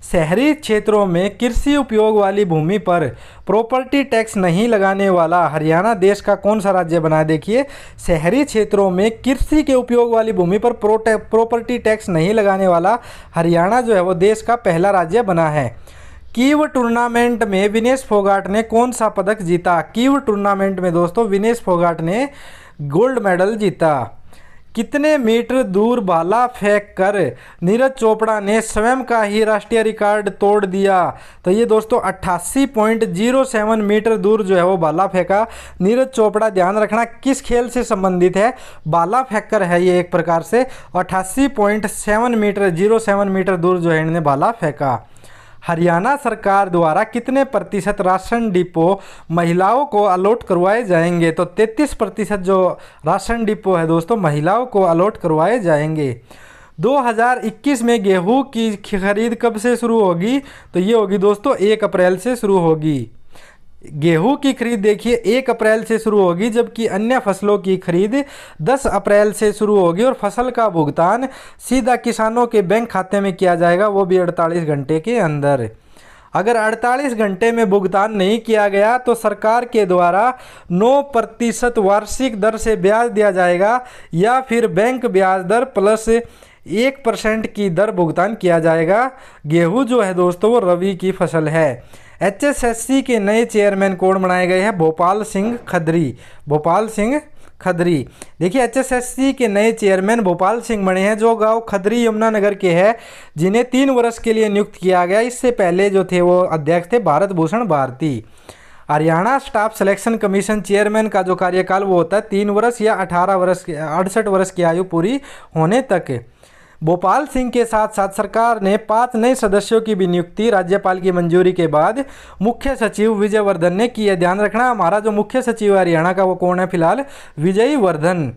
शहरी क्षेत्रों में कृषि उपयोग वाली भूमि पर प्रॉपर्टी टैक्स नहीं लगाने वाला हरियाणा देश का कौन सा राज्य बना है? देखिए शहरी क्षेत्रों में कृषि के उपयोग वाली भूमि पर प्रॉपर्टी टैक्स नहीं लगाने वाला हरियाणा जो है वो देश का पहला राज्य बना है। कीव टूर्नामेंट में विनेश फोगाट ने कौन सा पदक जीता? कीव टूर्नामेंट में दोस्तों विनेश फोगाट ने गोल्ड मेडल जीता। कितने मीटर दूर भाला फेंक कर नीरज चोपड़ा ने स्वयं का ही राष्ट्रीय रिकॉर्ड तोड़ दिया? तो ये दोस्तों 88.07 मीटर दूर जो है वो भाला फेंका नीरज चोपड़ा। ध्यान रखना किस खेल से संबंधित है, भाला फेंककर है ये एक प्रकार से। 88.07 मीटर दूर जो है इन्होंने भाला फेंका। हरियाणा सरकार द्वारा कितने प्रतिशत राशन डिपो महिलाओं को अलॉट करवाए जाएंगे? तो 33% जो राशन डिपो है दोस्तों महिलाओं को अलॉट करवाए जाएंगे। 2021 में गेहूं की खरीद कब से शुरू होगी? तो ये होगी दोस्तों 1 अप्रैल से शुरू होगी। गेहूं की खरीद देखिए 1 अप्रैल से शुरू होगी, जबकि अन्य फसलों की खरीद 10 अप्रैल से शुरू होगी और फसल का भुगतान सीधा किसानों के बैंक खाते में किया जाएगा, वो भी 48 घंटे के अंदर। अगर 48 घंटे में भुगतान नहीं किया गया तो सरकार के द्वारा 9% वार्षिक दर से ब्याज दिया जाएगा या फिर बैंक ब्याज दर प्लस 1% की दर भुगतान किया जाएगा। गेहूं जो है दोस्तों वो रबी की फसल है। HSSC के नए चेयरमैन कौन बनाए गए हैं? भोपाल सिंह खदरी। भोपाल सिंह खदरी। देखिए HSSC के नए चेयरमैन भोपाल सिंह बने हैं जो गांव खदरी यमुनानगर के हैं, जिन्हें 3 वर्ष के लिए नियुक्त किया गया। इससे पहले जो थे वो अध्यक्ष थे Bharat Bhushan Bharti. Haryana staff selection commission chairman का जो कार्यकाल वो होता है 3 वर्ष या 68 वर्ष की आयु पूरी होने तक। भोपाल सिंह के साथ साथ सरकार ने 5 नए सदस्यों की भी नियुक्ति राज्यपाल की मंजूरी के बाद मुख्य सचिव विजय वर्धन ने की है। ध्यान रखना हमारा जो मुख्य सचिव है हरियाणा का वो कौन है फिलहाल? विजय वर्धन।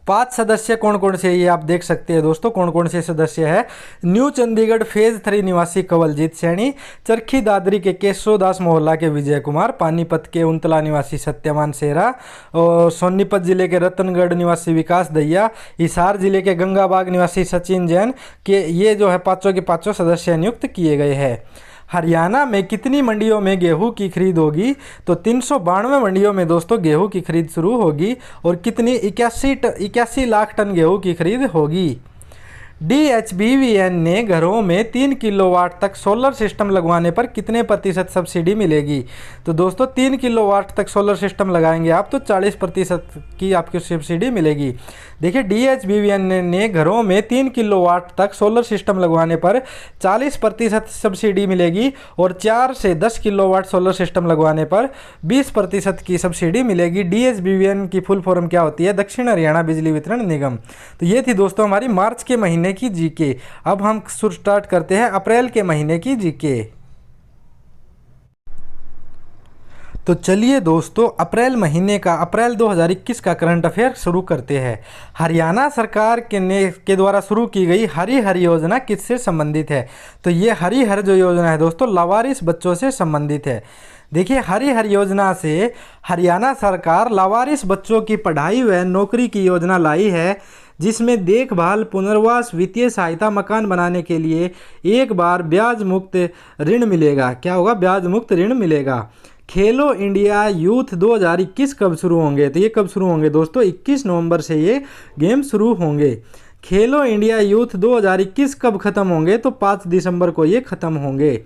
5 सदस्य कौन कौन से ये आप देख सकते हैं दोस्तों कौन कौन से सदस्य है। न्यू चंडीगढ़ फेज 3 निवासी कंवलजीत सैनी, चरखी दादरी के केशवदास मोहल्ला के विजय कुमार, पानीपत के उंतला निवासी सत्यमान सेरा, और सोनीपत जिले के रतनगढ़ निवासी विकास दहिया, हिसार जिले के गंगाबाग निवासी सचिन जैन के ये जो है 5 के 5 सदस्य नियुक्त किए गए हैं। हरियाणा में कितनी मंडियों में गेहूं की खरीद होगी? तो 392 मंडियों में दोस्तों गेहूं की खरीद शुरू होगी और कितनी 81 लाख टन गेहूं की खरीद होगी। DHBVN ने घरों में 3 किलोवाट तक सोलर सिस्टम लगवाने पर कितने प्रतिशत सब्सिडी मिलेगी? तो दोस्तों 3 किलोवाट तक सोलर सिस्टम लगाएंगे आप तो 40% की आपकी सब्सिडी मिलेगी। देखिए DHBVN ने घरों में 3 किलोवाट तक सोलर सिस्टम लगवाने पर 40% सब्सिडी मिलेगी और 4 से 10 किलोवाट सोलर सिस्टम लगवाने पर 20% की सब्सिडी मिलेगी। DHBVN की फुल फॉर्म क्या होती है? दक्षिण हरियाणा बिजली वितरण निगम। तो ये थी दोस्तों हमारी मार्च के महीने की जीके। अब हम स्टार्ट करते हैं अप्रैल के महीने की जीके। तो चलिए दोस्तों, अप्रैल महीने का अप्रैल 2021 का करंट अफेयर शुरू करते हैं। हरियाणा सरकार के द्वारा शुरू की गई हरिहर योजना किससे संबंधित है? तो ये हरिहर जो योजना है दोस्तों, लावारिस बच्चों से संबंधित है। देखिए, हरिहर योजना से हरियाणा सरकार लावारिस बच्चों की पढ़ाई व नौकरी की योजना लाई है, जिसमें देखभाल, पुनर्वास, वित्तीय सहायता, मकान बनाने के लिए एक बार ब्याज मुक्त ऋण मिलेगा। क्या होगा? ब्याज मुक्त ऋण मिलेगा। खेलो इंडिया यूथ 2021 कब शुरू होंगे? तो ये कब शुरू होंगे दोस्तों? 21 नवंबर से ये गेम शुरू होंगे। खेलो इंडिया यूथ 2021 कब खत्म होंगे? तो 5 दिसंबर को ये खत्म होंगे।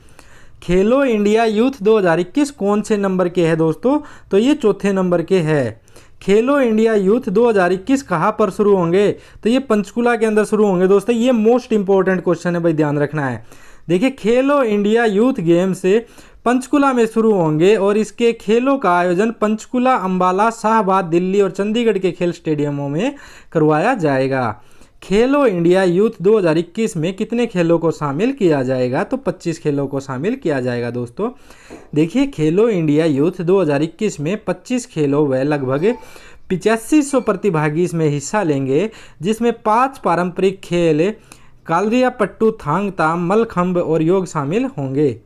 खेलो इंडिया यूथ 2021 कौन से नंबर के है दोस्तों? तो ये चौथे नंबर के है। खेलो इंडिया यूथ 2021 कहाँ पर शुरू होंगे? तो ये पंचकुला के अंदर शुरू होंगे दोस्तों। ये मोस्ट इंपॉर्टेंट क्वेश्चन है भाई, ध्यान रखना है। देखिए, खेलो इंडिया यूथ गेम से पंचकुला में शुरू होंगे और इसके खेलों का आयोजन पंचकुला, अंबाला, शाहबाद, दिल्ली और चंडीगढ़ के खेल स्टेडियमों में करवाया जाएगा। खेलो इंडिया यूथ 2021 में कितने खेलों को शामिल किया जाएगा? तो 25 खेलों को शामिल किया जाएगा दोस्तों। देखिए, खेलो इंडिया यूथ 2021 में 25 खेलों व लगभग 8500 प्रतिभागी इसमें हिस्सा लेंगे, जिसमें 5 पारंपरिक खेल कालरिया पट्टू, थांग ताम, मलखंब और योग शामिल होंगे।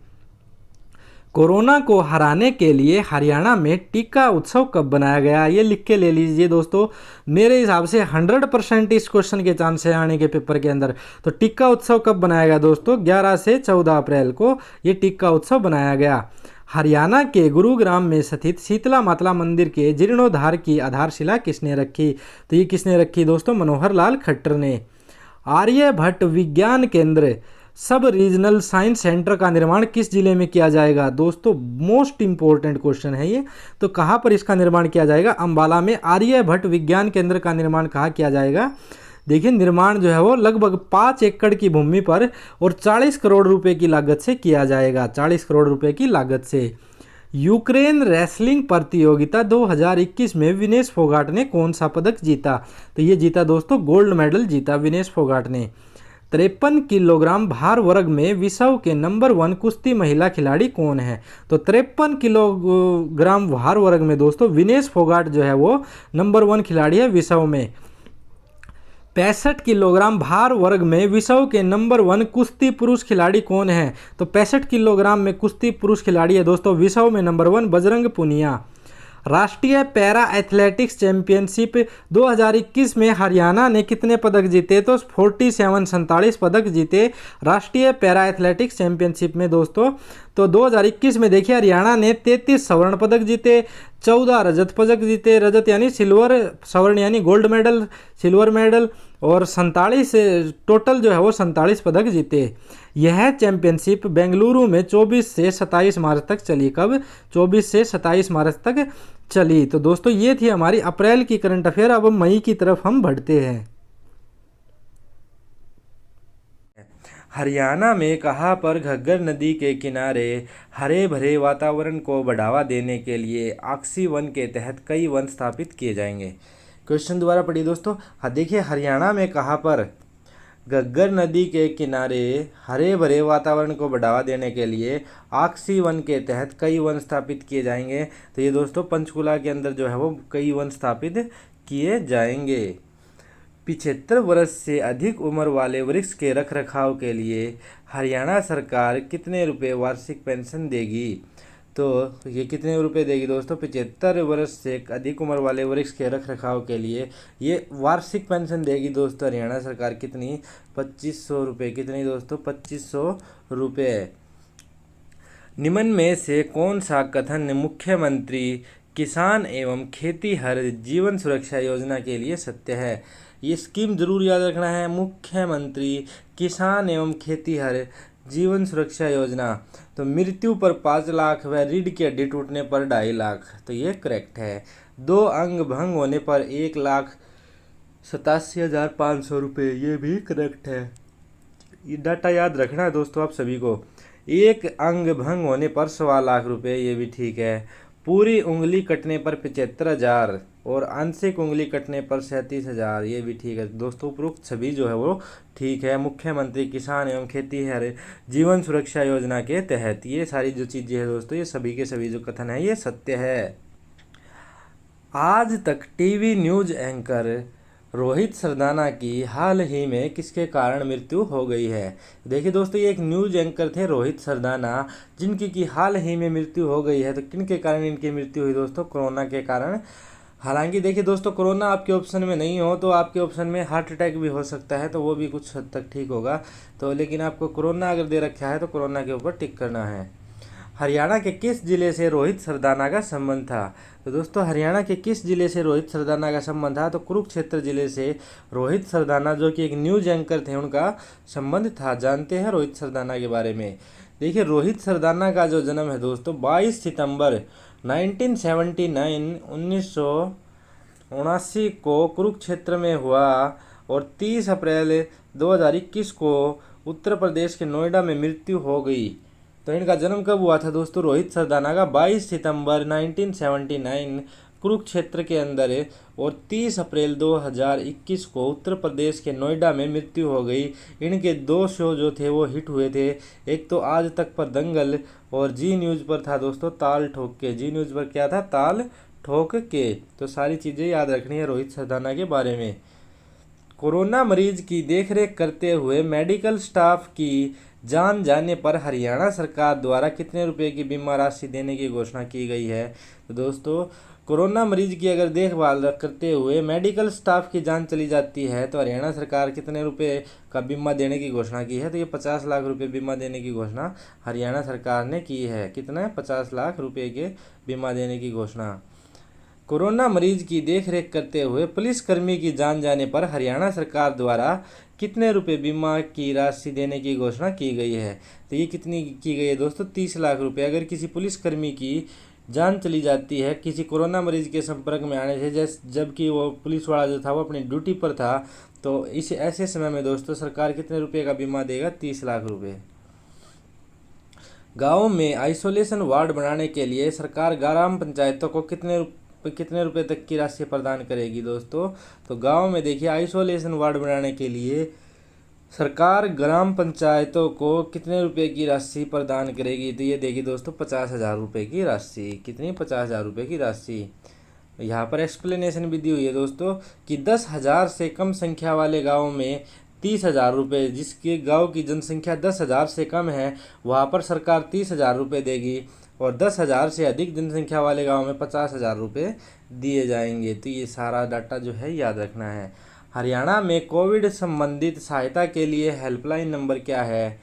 कोरोना को हराने के लिए हरियाणा में टीका उत्सव कब बनाया गया? ये लिख के ले लीजिए दोस्तों। मेरे हिसाब से 100% इस क्वेश्चन के चांस है आने के पेपर के अंदर। तो टीका उत्सव कब बनाया गया दोस्तों? 11 से 14 अप्रैल को ये टीका उत्सव बनाया गया। हरियाणा के गुरुग्राम में स्थित शीतला माता मंदिर के जीर्णोद्धार की आधारशिला किसने रखी? तो ये किसने रखी दोस्तों? मनोहर लाल खट्टर ने। आर्यभट्ट विज्ञान केंद्र सब रीजनल साइंस सेंटर का निर्माण किस जिले में किया जाएगा? दोस्तों, मोस्ट इंपॉर्टेंट क्वेश्चन है ये। तो कहाँ पर इसका निर्माण किया जाएगा? अंबाला में आर्यभट्ट विज्ञान केंद्र का निर्माण कहाँ किया जाएगा? देखिए, निर्माण जो है वो लगभग 5 एकड़ की भूमि पर और 40 करोड़ रुपए की लागत से किया जाएगा। 40 करोड़ रुपए की लागत से। यूक्रेन रेसलिंग प्रतियोगिता 2021 में विनेश फोगाट ने कौन सा पदक जीता? तो ये जीता दोस्तों, गोल्ड मेडल जीता विनेश फोगाट ने। 53 किलोग्राम भार वर्ग में विश्व के नंबर 1 कुश्ती महिला खिलाड़ी कौन है? तो 53 किलोग्राम भार वर्ग में दोस्तों विनेश फोगाट जो है वो नंबर 1 खिलाड़ी है विश्व में। 65 किलोग्राम भार वर्ग में विश्व के नंबर 1 कुश्ती पुरुष खिलाड़ी कौन है? तो 65 किलोग्राम में कुश्ती पुरुष खिलाड़ी है दोस्तों विश्व में नंबर 1 बजरंग पुनिया। राष्ट्रीय पैरा एथलेटिक्स चैंपियनशिप 2021 में हरियाणा ने कितने पदक जीते? तो 47 पदक जीते राष्ट्रीय पैरा एथलेटिक्स चैंपियनशिप में दोस्तों। तो 2021 में देखिए, हरियाणा ने 33 स्वर्ण पदक जीते, 14 रजत पदक जीते, रजत यानी सिल्वर, स्वर्ण यानी गोल्ड मेडल, सिल्वर मेडल, और 47 टोटल जो है वो 47 पदक जीते। यह चैंपियनशिप बेंगलुरु में 24 से 27 मार्च तक चली। कब? 24 से 27 मार्च तक चली। तो दोस्तों, ये थी हमारी अप्रैल की करंट अफेयर। अब मई की तरफ हम बढ़ते हैं। हरियाणा में कहाँ पर घग्गर नदी के किनारे हरे भरे वातावरण को बढ़ावा देने के लिए आक्सी वन के तहत कई वन स्थापित किए जाएंगे? क्वेश्चन दोबारा पढ़िए दोस्तों। हाँ, देखिए, हरियाणा में कहाँ पर घग्गर नदी के किनारे हरे भरे वातावरण को बढ़ावा देने के लिए आक्सी वन के तहत कई वन स्थापित किए जाएंगे? तो ये दोस्तों पंचकुला के अंदर जो है वो कई वन स्थापित किए जाएंगे। 75 वर्ष से अधिक उम्र वाले वृक्ष के रखरखाव के लिए हरियाणा सरकार कितने रुपए वार्षिक पेंशन देगी? तो ये कितने रुपए देगी दोस्तों? 75 वर्ष से अधिक उम्र वाले वृक्ष के रखरखाव के लिए ये वार्षिक पेंशन देगी दोस्तों हरियाणा सरकार। कितनी? 2500 रुपये। कितनी दोस्तों? 2500 रुपये। निम्न में से कौन सा कथन मुख्यमंत्री किसान एवं खेतीहर जीवन सुरक्षा योजना के लिए सत्य है? ये स्कीम जरूर याद रखना है, मुख्यमंत्री किसान एवं खेतीहर जीवन सुरक्षा योजना। तो मृत्यु पर 5 लाख व रीढ़ की हड्डी टूटने पर 2.5 लाख। तो ये करेक्ट है। 2 अंग भंग होने पर 1,87,500 रुपये। ये भी करेक्ट है। ये डाटा याद रखना है दोस्तों आप सभी को। 1 अंग भंग होने पर 1.25 लाख रुपये। ये भी ठीक है। पूरी उंगली कटने पर 75,000 और आंशिक उंगली कटने पर 37,000, ये भी ठीक है दोस्तों। उपरोक्त सभी जो है वो ठीक है। मुख्यमंत्री किसान एवं खेतीहर जीवन सुरक्षा योजना के तहत ये सारी जो चीज़ें हैं दोस्तों, ये सभी के सभी जो कथन है ये सत्य है। आज तक TV news anchor Rohit Sardana की हाल ही में किसके कारण मृत्यु हो गई है। देखिए दोस्तों, ये एक न्यूज एंकर थे रोहित सरदाना, जिनकी की हाल ही में मृत्यु हो गई है। तो किन के कारण इनकी मृत्यु हुई दोस्तों? कोरोना के कारण। हालांकि देखिए दोस्तों, कोरोना आपके ऑप्शन में नहीं हो तो आपके ऑप्शन में हार्ट अटैक भी हो सकता है, तो वो भी कुछ हद तक ठीक होगा। तो लेकिन आपको कोरोना अगर दे रखा है तो कोरोना के ऊपर टिक करना है। हरियाणा के किस जिले से रोहित सरदाना का संबंध था? तो दोस्तों, हरियाणा के किस जिले से रोहित सरदाना का संबंध था? तो कुरुक्षेत्र जिले से रोहित सरदाना, जो कि एक न्यूज एंकर थे, उनका संबंध था। जानते हैं रोहित सरदाना के बारे में। देखिए, रोहित सरदाना का जो जन्म है दोस्तों 22 सितंबर 1979 को कुरुक्षेत्र में हुआ और 30 अप्रैल 2021 को उत्तर प्रदेश के नोएडा में मृत्यु हो गई। तो इनका जन्म कब हुआ था दोस्तों? रोहित सरदाना का 22 सितंबर 1979 कुरुक्षेत्र के अंदर, और 30 अप्रैल 2021 को उत्तर प्रदेश के नोएडा में मृत्यु हो गई। इनके 2 शो जो थे वो हिट हुए थे। एक तो आज तक पर दंगल, और जी न्यूज़ पर था दोस्तों ताल ठोक के। जी न्यूज़ पर क्या था? ताल ठोक के। तो सारी चीज़ें याद रखनी है रोहित सरदाना के बारे में। कोरोना मरीज की देखरेख करते हुए मेडिकल स्टाफ की जान जाने पर हरियाणा सरकार द्वारा कितने रुपए की बीमा राशि देने की घोषणा की गई है? तो दोस्तों, कोरोना मरीज की अगर देखभाल करते हुए मेडिकल स्टाफ की जान चली जाती है तो हरियाणा सरकार कितने रुपए का बीमा देने की घोषणा की है? तो ये 50 लाख रुपए बीमा देने की घोषणा हरियाणा सरकार ने की है। कितना है? 50 लाख रुपए के बीमा देने की घोषणा। कोरोना मरीज की देखरेख करते हुए पुलिसकर्मी की जान जाने पर हरियाणा सरकार द्वारा कितने रुपए बीमा की राशि देने की घोषणा की गई है? तो ये कितनी की गई है दोस्तों? 30 लाख रुपए। अगर किसी पुलिसकर्मी की जान चली जाती है किसी कोरोना मरीज के संपर्क में आने से, जबकि वो पुलिस वाला जो था वो अपनी ड्यूटी पर था, तो इस ऐसे समय में दोस्तों सरकार कितने रुपए का बीमा देगा? 30 लाख रुपए। गाँव में आइसोलेशन वार्ड बनाने के लिए सरकार ग्राम पंचायतों को कितने रुपए तक की राशि प्रदान करेगी दोस्तों? तो गांव में देखिए आइसोलेशन वार्ड बनाने के लिए सरकार ग्राम पंचायतों को कितने रुपए की राशि प्रदान करेगी? तो ये देखिए दोस्तों 50,000 रुपये की राशि। कितनी? 50,000 रुपये की राशि। यहाँ पर एक्सप्लेनेशन भी दी हुई है दोस्तों कि 10,000 से कम संख्या वाले गाँव में 30,000 रुपये, जिसके गाँव की जनसंख्या 10,000 से कम है वहाँ पर सरकार 30,000 रुपये देगी, और 10,000 से अधिक जनसंख्या वाले गांव में 50,000 रुपये दिए जाएंगे। तो ये सारा डाटा जो है याद रखना है। हरियाणा में कोविड संबंधित सहायता के लिए हेल्पलाइन नंबर क्या है?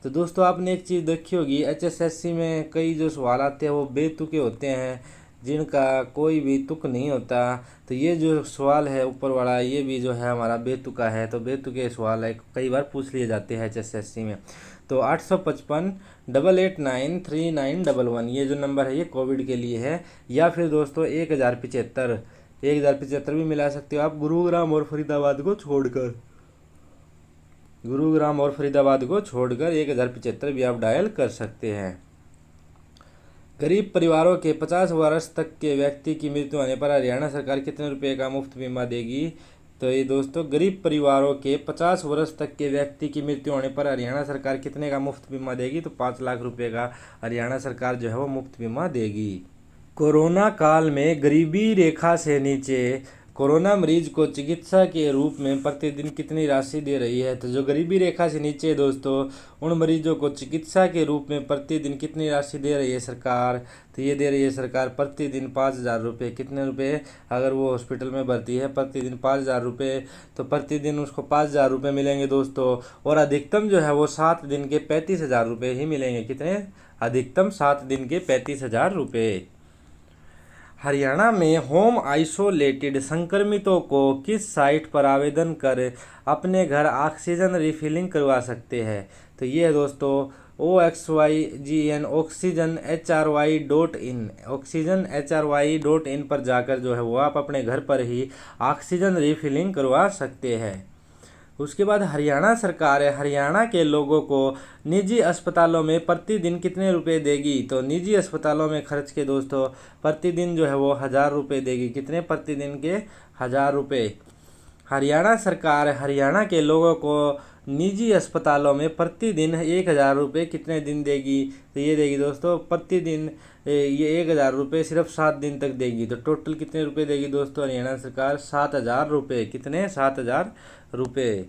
तो दोस्तों, आपने एक चीज़ देखी होगी, HSSC में कई जो सवाल आते हैं वो बेतुके होते हैं, जिनका कोई भी तुक नहीं होता। तो ये जो सवाल है ऊपर वाला, ये भी जो है हमारा बेतुका है। तो बेतुके सवाल है, कई बार पूछ लिए जाते हैं HSSC में। तो 855-889-3911 ये जो नंबर है ये कोविड के लिए है। या फिर दोस्तों 1075 भी मिला सकते हो आप, गुरुग्राम और फरीदाबाद को छोड़कर। 1075 भी आप डायल कर सकते हैं। गरीब परिवारों के 50 वर्ष तक के व्यक्ति की मृत्यु होने पर हरियाणा सरकार कितने रुपए का मुफ्त बीमा देगी? तो ये दोस्तों, गरीब परिवारों के 50 वर्ष तक के व्यक्ति की मृत्यु होने पर हरियाणा सरकार कितने का मुफ्त बीमा देगी? तो 5 लाख रुपए का हरियाणा सरकार जो है वो मुफ्त बीमा देगी। कोरोना काल में गरीबी रेखा से नीचे कोरोना मरीज को चिकित्सा के रूप में प्रतिदिन कितनी राशि दे रही है? तो जो गरीबी रेखा से नीचे दोस्तों, उन मरीजों को चिकित्सा के रूप में प्रतिदिन कितनी राशि दे रही है सरकार? तो ये दे रही है सरकार प्रतिदिन 5,000 रुपये। कितने रुपये? अगर वो हॉस्पिटल में भर्ती है प्रतिदिन 5,000 रुपये, तो प्रतिदिन उसको 5,000 रुपये मिलेंगे दोस्तों। और अधिकतम जो है वो 7 दिन के 35,000 रुपये ही मिलेंगे। कितने? अधिकतम 7 दिन के 35,000 रुपये। हरियाणा में होम आइसोलेटेड संक्रमितों को किस साइट पर आवेदन कर अपने घर ऑक्सीजन रिफिलिंग करवा सकते हैं? तो ये है दोस्तों OXYGN oxygenhry.in पर जाकर जो है वो आप अपने घर पर ही ऑक्सीजन रिफिलिंग करवा सकते हैं। उसके बाद हरियाणा सरकार है हरियाणा के लोगों को निजी अस्पतालों में प्रतिदिन कितने रुपए देगी। तो निजी अस्पतालों में खर्च के दोस्तों प्रतिदिन जो है वो 1000 रुपये देगी। कितने प्रतिदिन के 1000 रुपये। हरियाणा सरकार हरियाणा के लोगों को निजी अस्पतालों में प्रतिदिन 1000 रुपये कितने दिन देगी। तो ये देगी दोस्तों प्रतिदिन ये 1000 रुपये सिर्फ 7 दिन तक देगी। तो टोटल कितने रुपए देगी दोस्तों हरियाणा सरकार 7000 रुपये। कितने 7000 रुपये।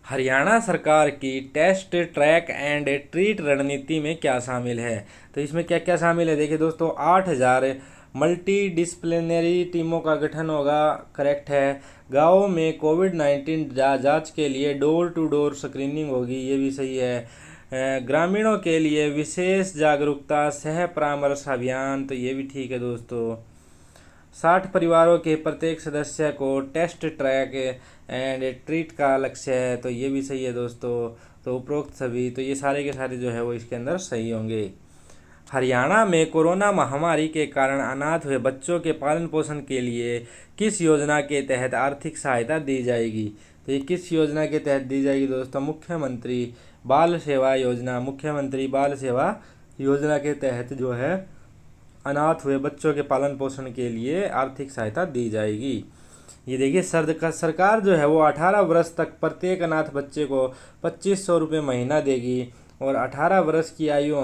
हरियाणा सरकार की टेस्ट ट्रैक एंड ट्रीट रणनीति में क्या शामिल है। तो इसमें क्या क्या शामिल है देखिए दोस्तों 8000 मल्टी डिसिप्लिनरी टीमों का गठन होगा। करेक्ट है। गाँव में कोविड-19 जांच के लिए डोर टू डोर स्क्रीनिंग होगी। ये भी सही है। ग्रामीणों के लिए विशेष जागरूकता सह परामर्श अभियान। तो ये भी ठीक है दोस्तों। 60 परिवारों के प्रत्येक सदस्य को टेस्ट ट्रैक एंड ट्रीट का लक्ष्य है। तो ये भी सही है दोस्तों। तो उपरोक्त सभी तो ये सारे के सारे जो है वो इसके अंदर सही होंगे। हरियाणा में कोरोना महामारी के कारण अनाथ हुए बच्चों के पालन पोषण के लिए किस योजना के तहत आर्थिक सहायता दी जाएगी। तो ये किस योजना के तहत दी जाएगी दोस्तों मुख्यमंत्री बाल सेवा योजना। मुख्यमंत्री बाल सेवा योजना के तहत जो है अनाथ हुए बच्चों के पालन पोषण के लिए आर्थिक सहायता दी जाएगी। ये देखिए सरकार जो है वो 18 वर्ष तक प्रत्येक अनाथ बच्चे को 2500 रुपये महीना देगी और 18 वर्ष की आयु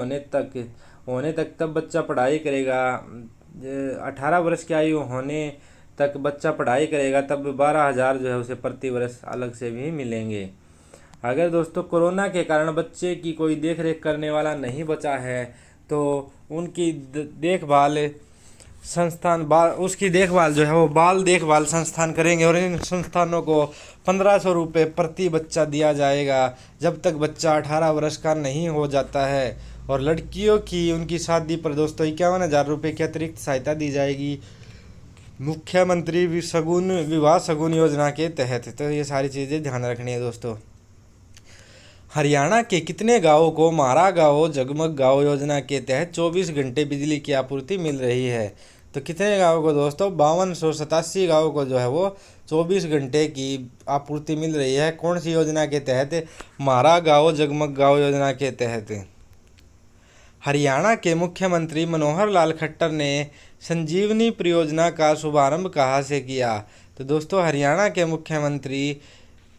होने तक तब बच्चा पढ़ाई करेगा। 18 वर्ष की आयु होने तक बच्चा पढ़ाई करेगा तब 12000 जो है उसे प्रति वर्ष अलग से भी मिलेंगे। अगर दोस्तों कोरोना के कारण बच्चे की कोई देख रेख करने वाला नहीं बचा है तो उनकी देखभाल उसकी देखभाल जो है वो बाल देखभाल संस्थान करेंगे और इन संस्थानों को 1500 रुपये प्रति बच्चा दिया जाएगा जब तक बच्चा 18 वर्ष का नहीं हो जाता है। और लड़कियों की उनकी शादी पर दोस्तों 51,000 रुपये की अतिरिक्त सहायता दी जाएगी मुख्यमंत्री विवाह शगुन योजना के तहत। तो ये सारी चीज़ें ध्यान रखनी है दोस्तों। हरियाणा के कितने गांवों को मारा गांव जगमग गांव योजना के तहत 24 घंटे बिजली की आपूर्ति मिल रही है। तो कितने गांवों को दोस्तों 5287 गांवों को जो है वो 24 घंटे की आपूर्ति मिल रही है। कौन सी योजना के तहत मारा गांव जगमग गांव योजना के तहत। हरियाणा के मुख्यमंत्री मनोहर लाल खट्टर ने संजीवनी परियोजना का शुभारंभ कहाँ से किया। तो दोस्तों हरियाणा के मुख्यमंत्री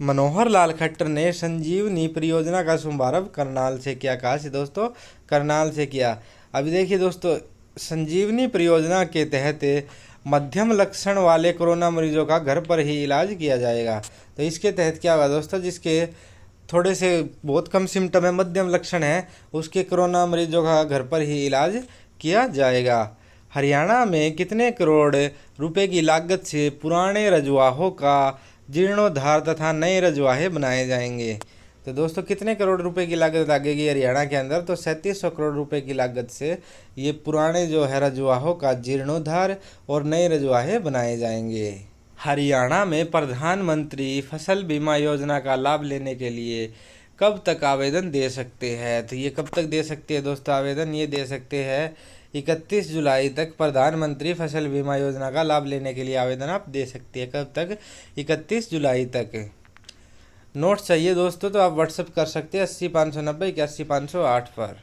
मनोहर लाल खट्टर ने संजीवनी परियोजना का शुभारंभ करनाल से किया। कहाँ से दोस्तों करनाल से किया। अभी देखिए दोस्तों संजीवनी परियोजना के तहत मध्यम लक्षण वाले कोरोना मरीजों का घर पर ही इलाज किया जाएगा। तो इसके तहत क्या होगा दोस्तों जिसके थोड़े से बहुत कम सिम्टम है मध्यम लक्षण है उसके कोरोना मरीजों का घर पर ही इलाज किया जाएगा। हरियाणा में कितने करोड़ रुपए की लागत से पुराने रजवाहों का जीर्णोद्धार तथा नए रजवाहे बनाए जाएंगे। तो दोस्तों कितने करोड़ रुपए की लागत लगेगी हरियाणा के अंदर। तो 3700 करोड़ रुपए की लागत से ये पुराने जो है रजवाहों का जीर्णोद्धार और नए रजवाहे बनाए जाएंगे। हरियाणा में प्रधानमंत्री फसल बीमा योजना का लाभ लेने के लिए कब तक आवेदन दे सकते हैं। तो ये कब तक दे सकते हैं दोस्तों आवेदन ये दे सकते हैं 31 जुलाई तक। प्रधानमंत्री फसल बीमा योजना का लाभ लेने के लिए आवेदन आप दे सकते हैं कब तक 31 जुलाई तक। नोट चाहिए दोस्तों तो आप व्हाट्सएप कर सकते हैं 80 590 81 508 पर।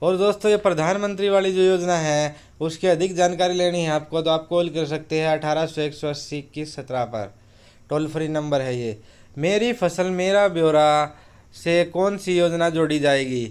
और दोस्तों ये प्रधानमंत्री वाली जो योजना है उसकी अधिक जानकारी लेनी है आपको तो आप कॉल कर सकते हैं 1800 180 21 17 पर। टोल फ्री नंबर है ये। मेरी फसल मेरा ब्यौरा से कौन सी योजना जोड़ी जाएगी।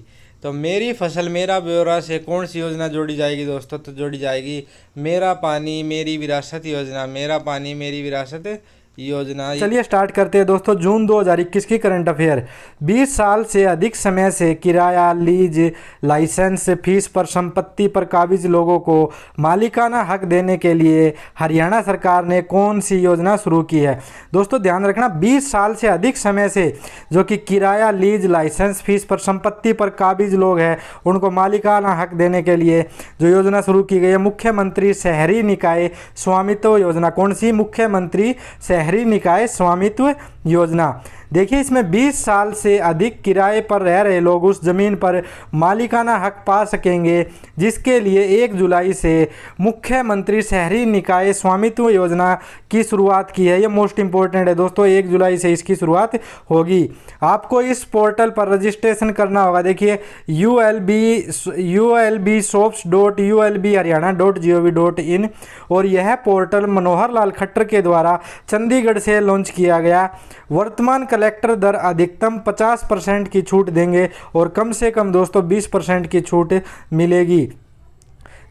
तो मेरी फसल मेरा ब्यौरा से कौन सी योजना जोड़ी जाएगी दोस्तों। तो जोड़ी जाएगी मेरा पानी मेरी विरासत योजना। मेरा पानी मेरी विरासत योजना। चलिए स्टार्ट करते हैं दोस्तों जून 2021 की करंट अफेयर। 20 साल से अधिक समय से किराया लीज लाइसेंस फीस पर संपत्ति पर काबिज लोगों को मालिकाना हक देने के लिए हरियाणा सरकार ने कौन सी योजना शुरू की है। दोस्तों ध्यान रखना 20 साल से अधिक समय से जो कि किराया लीज लाइसेंस फीस पर संपत्ति पर काबिज लोग हैं उनको मालिकाना हक देने के लिए जो योजना शुरू की गई है मुख्यमंत्री शहरी निकाय स्वामित्व योजना। कौन सी मुख्यमंत्री शहरी निकाय स्वामित्व योजना। देखिए इसमें 20 साल से अधिक किराए पर रह रहे लोग उस ज़मीन पर मालिकाना हक पा सकेंगे, जिसके लिए 1 जुलाई से मुख्यमंत्री शहरी निकाय स्वामित्व योजना की शुरुआत की है। ये मोस्ट इंपॉर्टेंट है दोस्तों, 1 जुलाई से इसकी शुरुआत होगी। आपको इस पोर्टल पर रजिस्ट्रेशन करना होगा। देखिए ulbshops.ulbharyana.gov.in और यह पोर्टल मनोहर लाल खट्टर के द्वारा चंडीगढ़ से लॉन्च किया गया। वर्तमान कलेक्टर दर अधिकतम 50% की छूट देंगे और कम से कम दोस्तों 20% की छूट मिलेगी।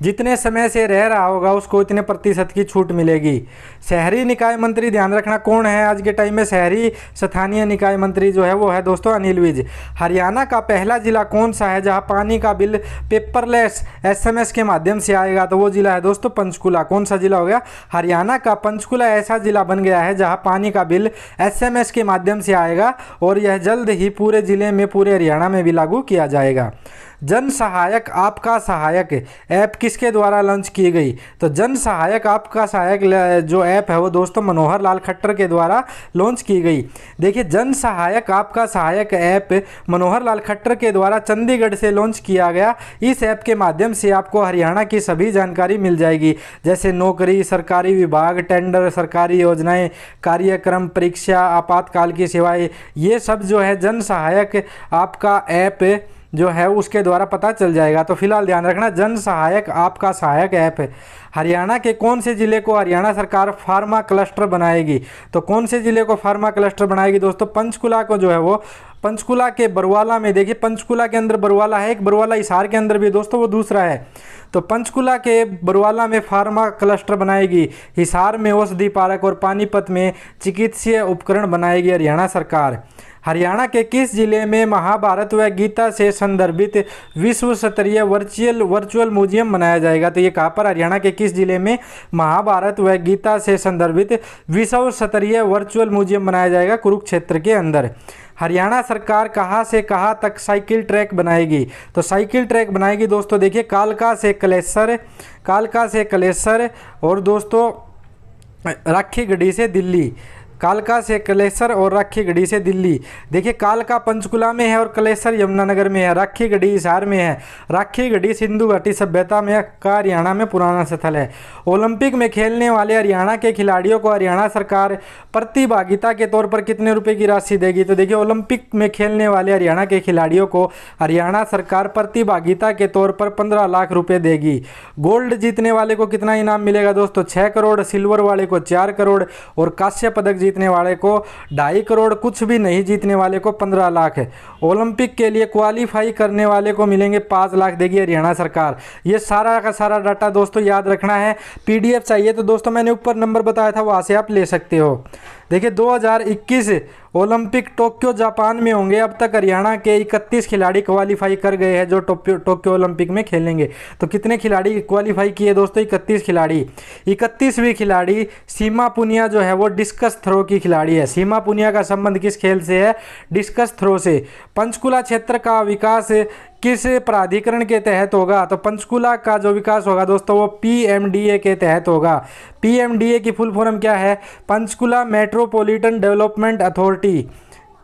जितने समय से रह रहा होगा उसको इतने प्रतिशत की छूट मिलेगी। शहरी निकाय मंत्री ध्यान रखना कौन है आज के टाइम में, शहरी स्थानीय निकाय मंत्री जो है वो है दोस्तों अनिल विज। हरियाणा का पहला जिला कौन सा है जहां पानी का बिल पेपरलेस SMS के माध्यम से आएगा, तो वो जिला है दोस्तों पंचकुला। कौन सा जिला हो गया? हरियाणा का पंचकुला ऐसा जिला बन गया है जहाँ पानी का बिल SMS के माध्यम से आएगा और यह जल्द ही पूरे जिले में, पूरे हरियाणा में भी लागू किया जाएगा। जन सहायक आपका सहायक ऐप किसके द्वारा लॉन्च की गई? तो जन सहायक आपका सहायक जो ऐप है वो दोस्तों मनोहर लाल खट्टर के द्वारा लॉन्च की गई। देखिए जन सहायक आपका सहायक ऐप मनोहर लाल खट्टर के द्वारा चंडीगढ़ से लॉन्च किया गया। इस ऐप के माध्यम से आपको हरियाणा की सभी जानकारी मिल जाएगी, जैसे नौकरी, सरकारी विभाग, टेंडर, सरकारी योजनाएं, कार्यक्रम, परीक्षा, आपातकाल की सेवाएं, ये सब जो है जन सहायक आपका ऐप जो है उसके द्वारा पता चल जाएगा। तो फिलहाल ध्यान रखना जन सहायक आपका सहायक ऐप है। हरियाणा के कौन से ज़िले को हरियाणा सरकार फार्मा क्लस्टर बनाएगी? तो कौन से ज़िले को फार्मा क्लस्टर बनाएगी दोस्तों? पंचकुला को जो है वो पंचकुला के बरवाला में, देखिए पंचकुला के अंदर बरवाला है, एक बरवाला हिसार के अंदर भी दोस्तों वो दूसरा है। तो पंचकुला के बरवाला में फार्मा क्लस्टर बनाएगी, हिसार में औषधि पार्क और पानीपत में चिकित्सीय उपकरण बनाएगी हरियाणा सरकार। हरियाणा के किस जिले में महाभारत व गीता से संदर्भित विश्व स्तरीय वर्चुअल म्यूजियम बनाया जाएगा? तो ये कहाँ पर? हरियाणा के किस जिले में महाभारत व गीता से संदर्भित विश्व स्तरीय वर्चुअल म्यूजियम बनाया जाएगा? कुरुक्षेत्र के अंदर। हरियाणा सरकार कहाँ से कहाँ तक साइकिल ट्रैक बनाएगी? तो साइकिल ट्रैक बनाएगी दोस्तों देखिए कालका से कलेसर और दोस्तों राखीगढ़ी से दिल्ली। कालका से कलेसर और राखीगढ़ी से दिल्ली। देखिए कालका पंचकुला में है और कलेसर यमुनानगर में है, राखीगढ़ी हिसार में है। राखीगढ़ी सिंधु घाटी सभ्यता में का हरियाणा में पुराना स्थल है। ओलंपिक में खेलने वाले हरियाणा के खिलाड़ियों को हरियाणा सरकार प्रतिभागिता के तौर पर कितने रुपए की राशि देगी? तो देखिए ओलंपिक में खेलने वाले हरियाणा के खिलाड़ियों को हरियाणा सरकार प्रतिभागिता के तौर पर 15 लाख रुपए देगी। गोल्ड जीतने वाले को कितना इनाम मिलेगा दोस्तों? 6 करोड़, सिल्वर वाले को 4 करोड़ और कांस्य पदक जीतने वाले को 2.5 करोड़, कुछ भी नहीं जीतने वाले को 15 लाख है। ओलंपिक के लिए क्वालिफाई करने वाले को मिलेंगे 5 लाख देगी हरियाणा सरकार। ये सारा का सारा डाटा दोस्तों याद रखना है। PDF चाहिए तो दोस्तों मैंने ऊपर नंबर बताया था, वहाँ से आप ले सकते हो। देखिए 2021 ओलंपिक टोक्यो जापान में होंगे। अब तक हरियाणा के 31 खिलाड़ी क्वालिफाई कर गए हैं जो टोक्यो ओलंपिक में खेलेंगे। तो कितने खिलाड़ी क्वालिफाई किए दोस्तों? 31 खिलाड़ी। 31वीं खिलाड़ी सीमा पुनिया जो है वो डिस्कस थ्रो की खिलाड़ी है। सीमा पुनिया का संबंध किस खेल से है? डिस्कस थ्रो से। पंचकुला क्षेत्र का विकास किस प्राधिकरण के तहत होगा? तो पंचकुला का जो विकास होगा दोस्तों वो PMDA के तहत होगा। PMDA की फुल फॉर्म क्या है? Panchkula metropolitan development authority.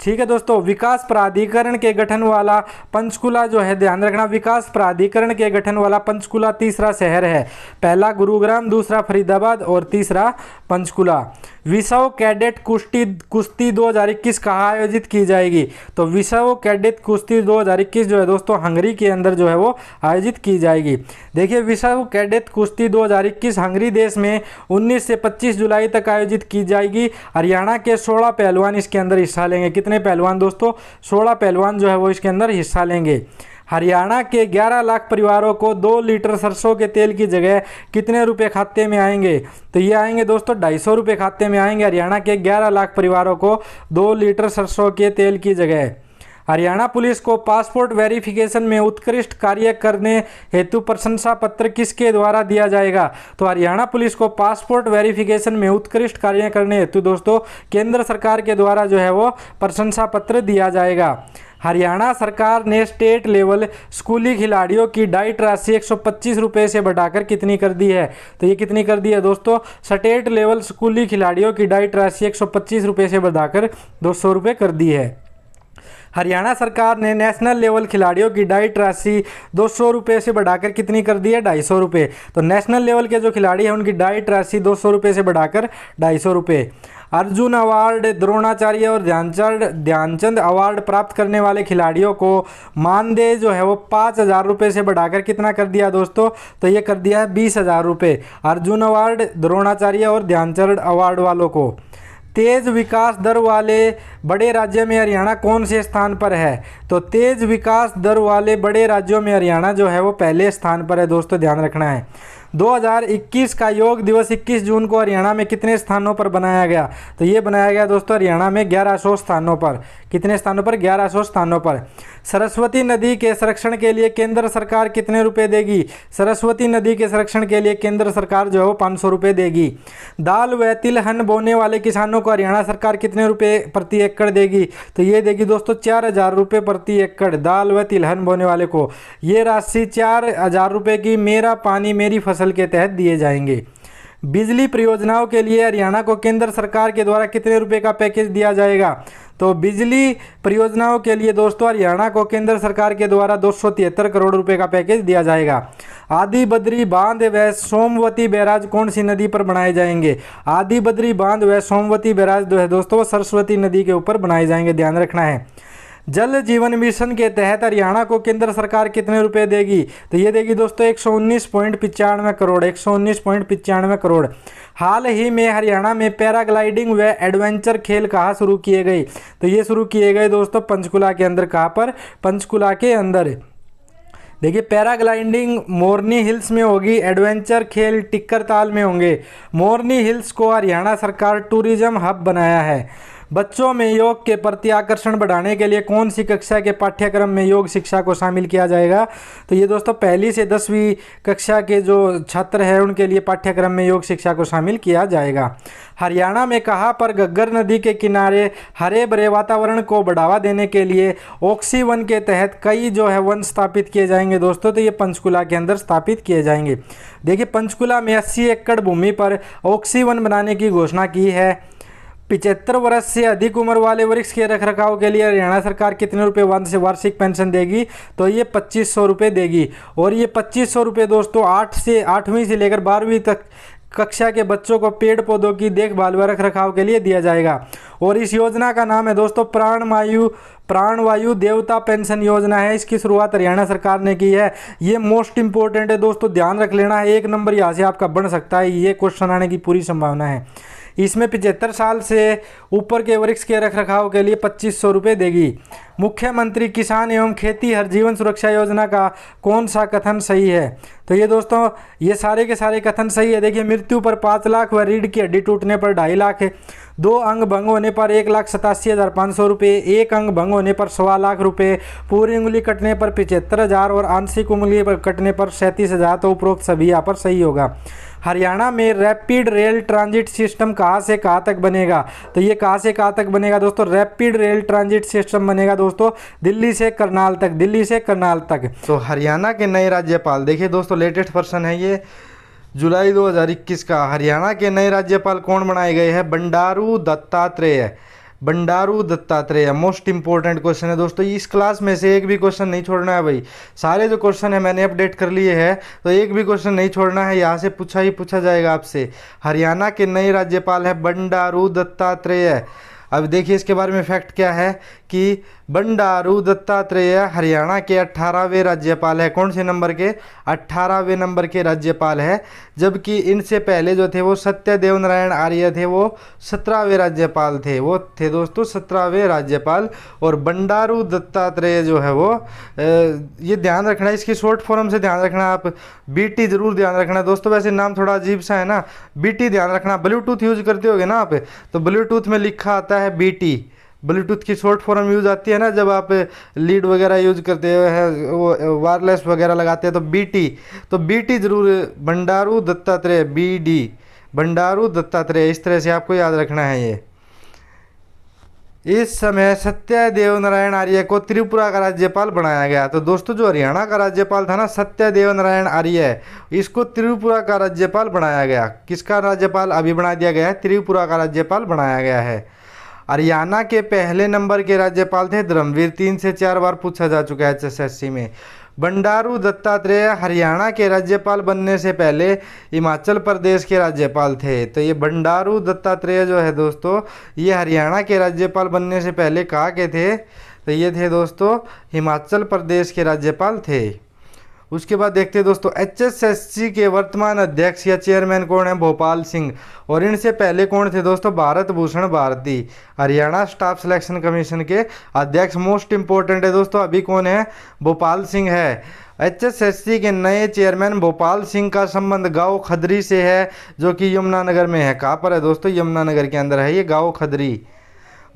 ठीक है दोस्तों, विकास प्राधिकरण के गठन वाला पंचकुला जो है, ध्यान रखना, विकास प्राधिकरण के गठन वाला पंचकुला तीसरा शहर है। पहला गुरुग्राम, दूसरा फरीदाबाद और तीसरा पंचकुला। विश्व कैडेट कुश्ती 2021 कहाँ आयोजित की जाएगी? तो विश्व कैडेट कुश्ती 2021 जो है दोस्तों हंगरी के अंदर जो है वो आयोजित की जाएगी। देखिए विश्व कैडेट कुश्ती 2021 हंगरी देश में 19 से 25 जुलाई तक आयोजित की जाएगी। हरियाणा के 16 पहलवान इसके अंदर हिस्सा लेंगे। कितने पहलवान दोस्तों? 16 पहलवान जो है वो इसके अंदर हिस्सा लेंगे। हरियाणा के 11 लाख परिवारों को 2 लीटर सरसों के तेल की जगह कितने रुपए खाते में आएंगे? तो ये आएंगे दोस्तों 250 रुपये खाते में आएंगे। हरियाणा के 11 लाख परिवारों को 2 लीटर सरसों के तेल की जगह। हरियाणा पुलिस को पासपोर्ट वेरिफिकेशन में उत्कृष्ट कार्य करने हेतु प्रशंसा पत्र किसके द्वारा दिया जाएगा? तो हरियाणा पुलिस को पासपोर्ट वेरिफिकेशन में उत्कृष्ट कार्य करने हेतु दोस्तों केंद्र सरकार के द्वारा जो है वो प्रशंसा पत्र दिया जाएगा। हरियाणा सरकार ने स्टेट लेवल स्कूली खिलाड़ियों की डाइट राशि 125 रुपये से बढ़ाकर कितनी कर दी है? तो ये कितनी कर दी है दोस्तों? स्टेट लेवल स्कूली खिलाड़ियों की डाइट राशि 125 रुपये से बढ़ाकर 200 रुपये कर दी है। हरियाणा सरकार ने नेशनल लेवल खिलाड़ियों की डाइट राशि 200 रुपये से बढ़ाकर कितनी कर दी है? 250 रुपये। तो नेशनल लेवल के जो खिलाड़ी हैं उनकी डाइट राशि 200 रुपये से बढ़ाकर 250 रुपये। अर्जुन अवार्ड, द्रोणाचार्य और ध्यानचंद अवार्ड प्राप्त करने वाले खिलाड़ियों को मानदेय जो है वो 5,000 रुपये से बढ़ाकर कितना कर दिया दोस्तों? तो ये कर दिया है 20,000 रुपये अर्जुन अवार्ड, द्रोणाचार्य और ध्यानचंद अवार्ड वालों को। तेज विकास दर वाले बड़े राज्य में हरियाणा कौन से स्थान पर है? तो तेज विकास दर वाले बड़े राज्यों में हरियाणा जो है वो पहले स्थान पर है दोस्तों, ध्यान रखना है। 2021 का योग दिवस 21 जून को हरियाणा में कितने स्थानों पर बनाया गया? तो ये बनाया गया दोस्तों हरियाणा में 1100 स्थानों पर। कितने स्थानों पर? 1100 स्थानों पर। सरस्वती नदी के संरक्षण के लिए केंद्र सरकार कितने रुपए देगी? सरस्वती नदी के संरक्षण के लिए केंद्र सरकार जो है वो 500 रुपये देगी। दाल व तिलहन बोने वाले किसानों को हरियाणा सरकार कितने रुपए प्रति एकड़ देगी? तो ये देगी दोस्तों 4,000 रुपये प्रति एकड़ दाल व तिलहन बोने वाले को। ये राशि 4,000 रुपये की मेरा पानी मेरी फसल के तहत दिए जाएंगे। बिजली परियोजनाओं के लिए हरियाणा को केंद्र सरकार के द्वारा कितने रुपए का पैकेज दिया जाएगा? तो बिजली परियोजनाओं के लिए दोस्तों हरियाणा को केंद्र सरकार के द्वारा 273 करोड़ रुपए का पैकेज दिया जाएगा। आदि बद्री बांध व सोमवती बैराज कौन सी नदी पर बनाए जाएंगे? आदि बद्री बांध व सोमवती बैराज जो है दोस्तों वो सरस्वती नदी के ऊपर बनाए जाएंगे, ध्यान रखना है। जल जीवन मिशन के तहत हरियाणा को केंद्र सरकार कितने रुपए देगी? तो ये देगी दोस्तों 119.95 करोड़ 119.95 करोड़। हाल ही में हरियाणा में पैराग्लाइडिंग व एडवेंचर खेल कहाँ शुरू किए गए? तो ये शुरू किए गए दोस्तों पंचकुला के अंदर। कहाँ पर? पंचकुला के अंदर। देखिए पैराग्लाइडिंग मोरनी हिल्स में होगी, एडवेंचर खेल टिक्करताल में होंगे। मोरनी हिल्स को हरियाणा सरकार टूरिज्म हब बनाया है। बच्चों में योग के प्रति आकर्षण बढ़ाने के लिए कौन सी कक्षा के पाठ्यक्रम में योग शिक्षा को शामिल किया जाएगा? तो ये दोस्तों 1ली से 10वीं कक्षा के जो छात्र हैं उनके लिए पाठ्यक्रम में योग शिक्षा को शामिल किया जाएगा। हरियाणा में कहाँ पर घग्गर नदी के किनारे हरे भरे वातावरण को बढ़ावा देने के लिए ऑक्सी वन के तहत कई जो है वन स्थापित किए जाएंगे दोस्तों? तो ये पंचकुला के अंदर स्थापित किए जाएंगे। देखिए पंचकुला में 80 एकड़ भूमि पर ऑक्सी वन बनाने की घोषणा की है। 75 वर्ष से अधिक उम्र वाले वृक्ष के रखरखाव के लिए हरियाणा सरकार कितने रुपए वार्षिक पेंशन देगी? तो ये 2500 रुपये देगी। और ये 2500 रुपये दोस्तों 8वीं से लेकर 12वीं तक कक्षा के बच्चों को पेड़ पौधों की देखभाल व रखरखाव के लिए दिया जाएगा। और इस योजना का नाम है दोस्तों प्राणवायु देवता पेंशन योजना है। इसकी शुरुआत हरियाणा सरकार ने की है। ये मोस्ट इंपॉर्टेंट है दोस्तों, ध्यान रख लेना है। 1 नंबर यहाँ से आपका बन सकता है, ये क्वेश्चन आने की पूरी संभावना है। इसमें 75 साल से ऊपर के वृक्ष के रखरखाव के लिए 2500 रुपये देगी। मुख्यमंत्री किसान एवं खेती हर जीवन सुरक्षा योजना का कौन सा कथन सही है? तो ये दोस्तों ये सारे के सारे कथन सही है। देखिए मृत्यु पर 5 लाख व रीढ़ की हड्डी टूटने पर 2.5 लाख है। 2 अंग भंग होने पर 1,87,500 रुपये, 1 अंग भंग होने पर 1.25 लाख रुपये, पूरी उंगली कटने पर 75,000 और आंशिक उंगली पर कटने पर 37,000। तो उपरोक्त सभी यहाँ पर सही होगा। हरियाणा में रैपिड रेल ट्रांजिट सिस्टम कहाँ से कहाँ तक बनेगा? तो ये कहाँ से कहाँ तक बनेगा दोस्तों? रैपिड रेल ट्रांजिट सिस्टम बनेगा दोस्तों दिल्ली से करनाल तक, दिल्ली से करनाल तक। तो हरियाणा के नए राज्यपाल, देखिए दोस्तों लेटेस्ट वर्षन है ये जुलाई 2021 का। हरियाणा के नए राज्यपाल कौन बनाए गए हैं? Bandaru Dattatreya. Bandaru Dattatreya most important question है दोस्तों। इस क्लास में से एक भी क्वेश्चन नहीं छोड़ना है भाई। सारे जो क्वेश्चन है मैंने अपडेट कर लिए हैं, तो एक भी क्वेश्चन नहीं छोड़ना है। यहाँ से पूछा ही पूछा जाएगा आपसे। हरियाणा के नए राज्यपाल है बंडारू दत्तात्रेय। अब देखिए इसके बारे में फैक्ट क्या है कि बंडारू दत्तात्रेय हरियाणा के 18वें राज्यपाल है। कौन से नंबर के? 18वें नंबर के राज्यपाल है। जबकि इनसे पहले जो थे वो सत्यदेव नारायण आर्य थे, वो 17वें राज्यपाल थे। वो थे दोस्तों 17वें राज्यपाल। और बंडारू दत्तात्रेय जो है वो ये ध्यान रखना, इसकी शॉर्ट फॉर्म से ध्यान रखना आप। बीटी जरूर ध्यान रखना दोस्तों। वैसे नाम थोड़ा अजीब सा है ना, बीटी ध्यान रखना। ब्लूटूथ यूज करते होगे ना आप, तो ब्लूटूथ में लिखा आता है बीटी। ब्लूटूथ की शॉर्ट फॉर्म यूज आती है ना जब आप लीड वगैरह यूज करते हैं, वो वायरलेस वगैरह लगाते हैं, तो बीटी। तो बीटी जरूर, बंडारू दत्तात्रेय, बीडी, बंडारू दत्तात्रेय, इस तरह से आपको याद रखना है ये। इस समय सत्यदेव नारायण आर्य को त्रिपुरा का राज्यपाल बनाया गया। तो दोस्तों जो हरियाणा का राज्यपाल था ना, सत्यदेव नारायण आर्य, इसको त्रिपुरा का राज्यपाल बनाया गया। किसका राज्यपाल अभी बना दिया गया है? त्रिपुरा का राज्यपाल बनाया गया है। हरियाणा के पहले नंबर के राज्यपाल थे धर्मवीर, 3 से 4 बार पूछा जा चुका है एचएसएससी में। बंडारू दत्तात्रेय हरियाणा के राज्यपाल बनने से पहले हिमाचल प्रदेश के राज्यपाल थे। तो ये बंडारू दत्तात्रेय जो है दोस्तों, ये हरियाणा के राज्यपाल बनने से पहले कहाँ के थे? तो ये थे दोस्तों हिमाचल प्रदेश के राज्यपाल थे। उसके बाद देखते हैं दोस्तों एचएसएससी के वर्तमान अध्यक्ष या चेयरमैन कौन है? भोपाल सिंह। और इनसे पहले कौन थे दोस्तों? Bharat Bhushan Bharti, Haryana staff selection commission के अध्यक्ष। मोस्ट इंपॉर्टेंट है दोस्तों, अभी कौन है? भोपाल सिंह है। एचएसएससी के नए चेयरमैन भोपाल सिंह का संबंध गांव खदरी से है, जो कि यमुनानगर में है। कहाँ पर है दोस्तों? यमुनानगर के अंदर है ये गांव खदरी।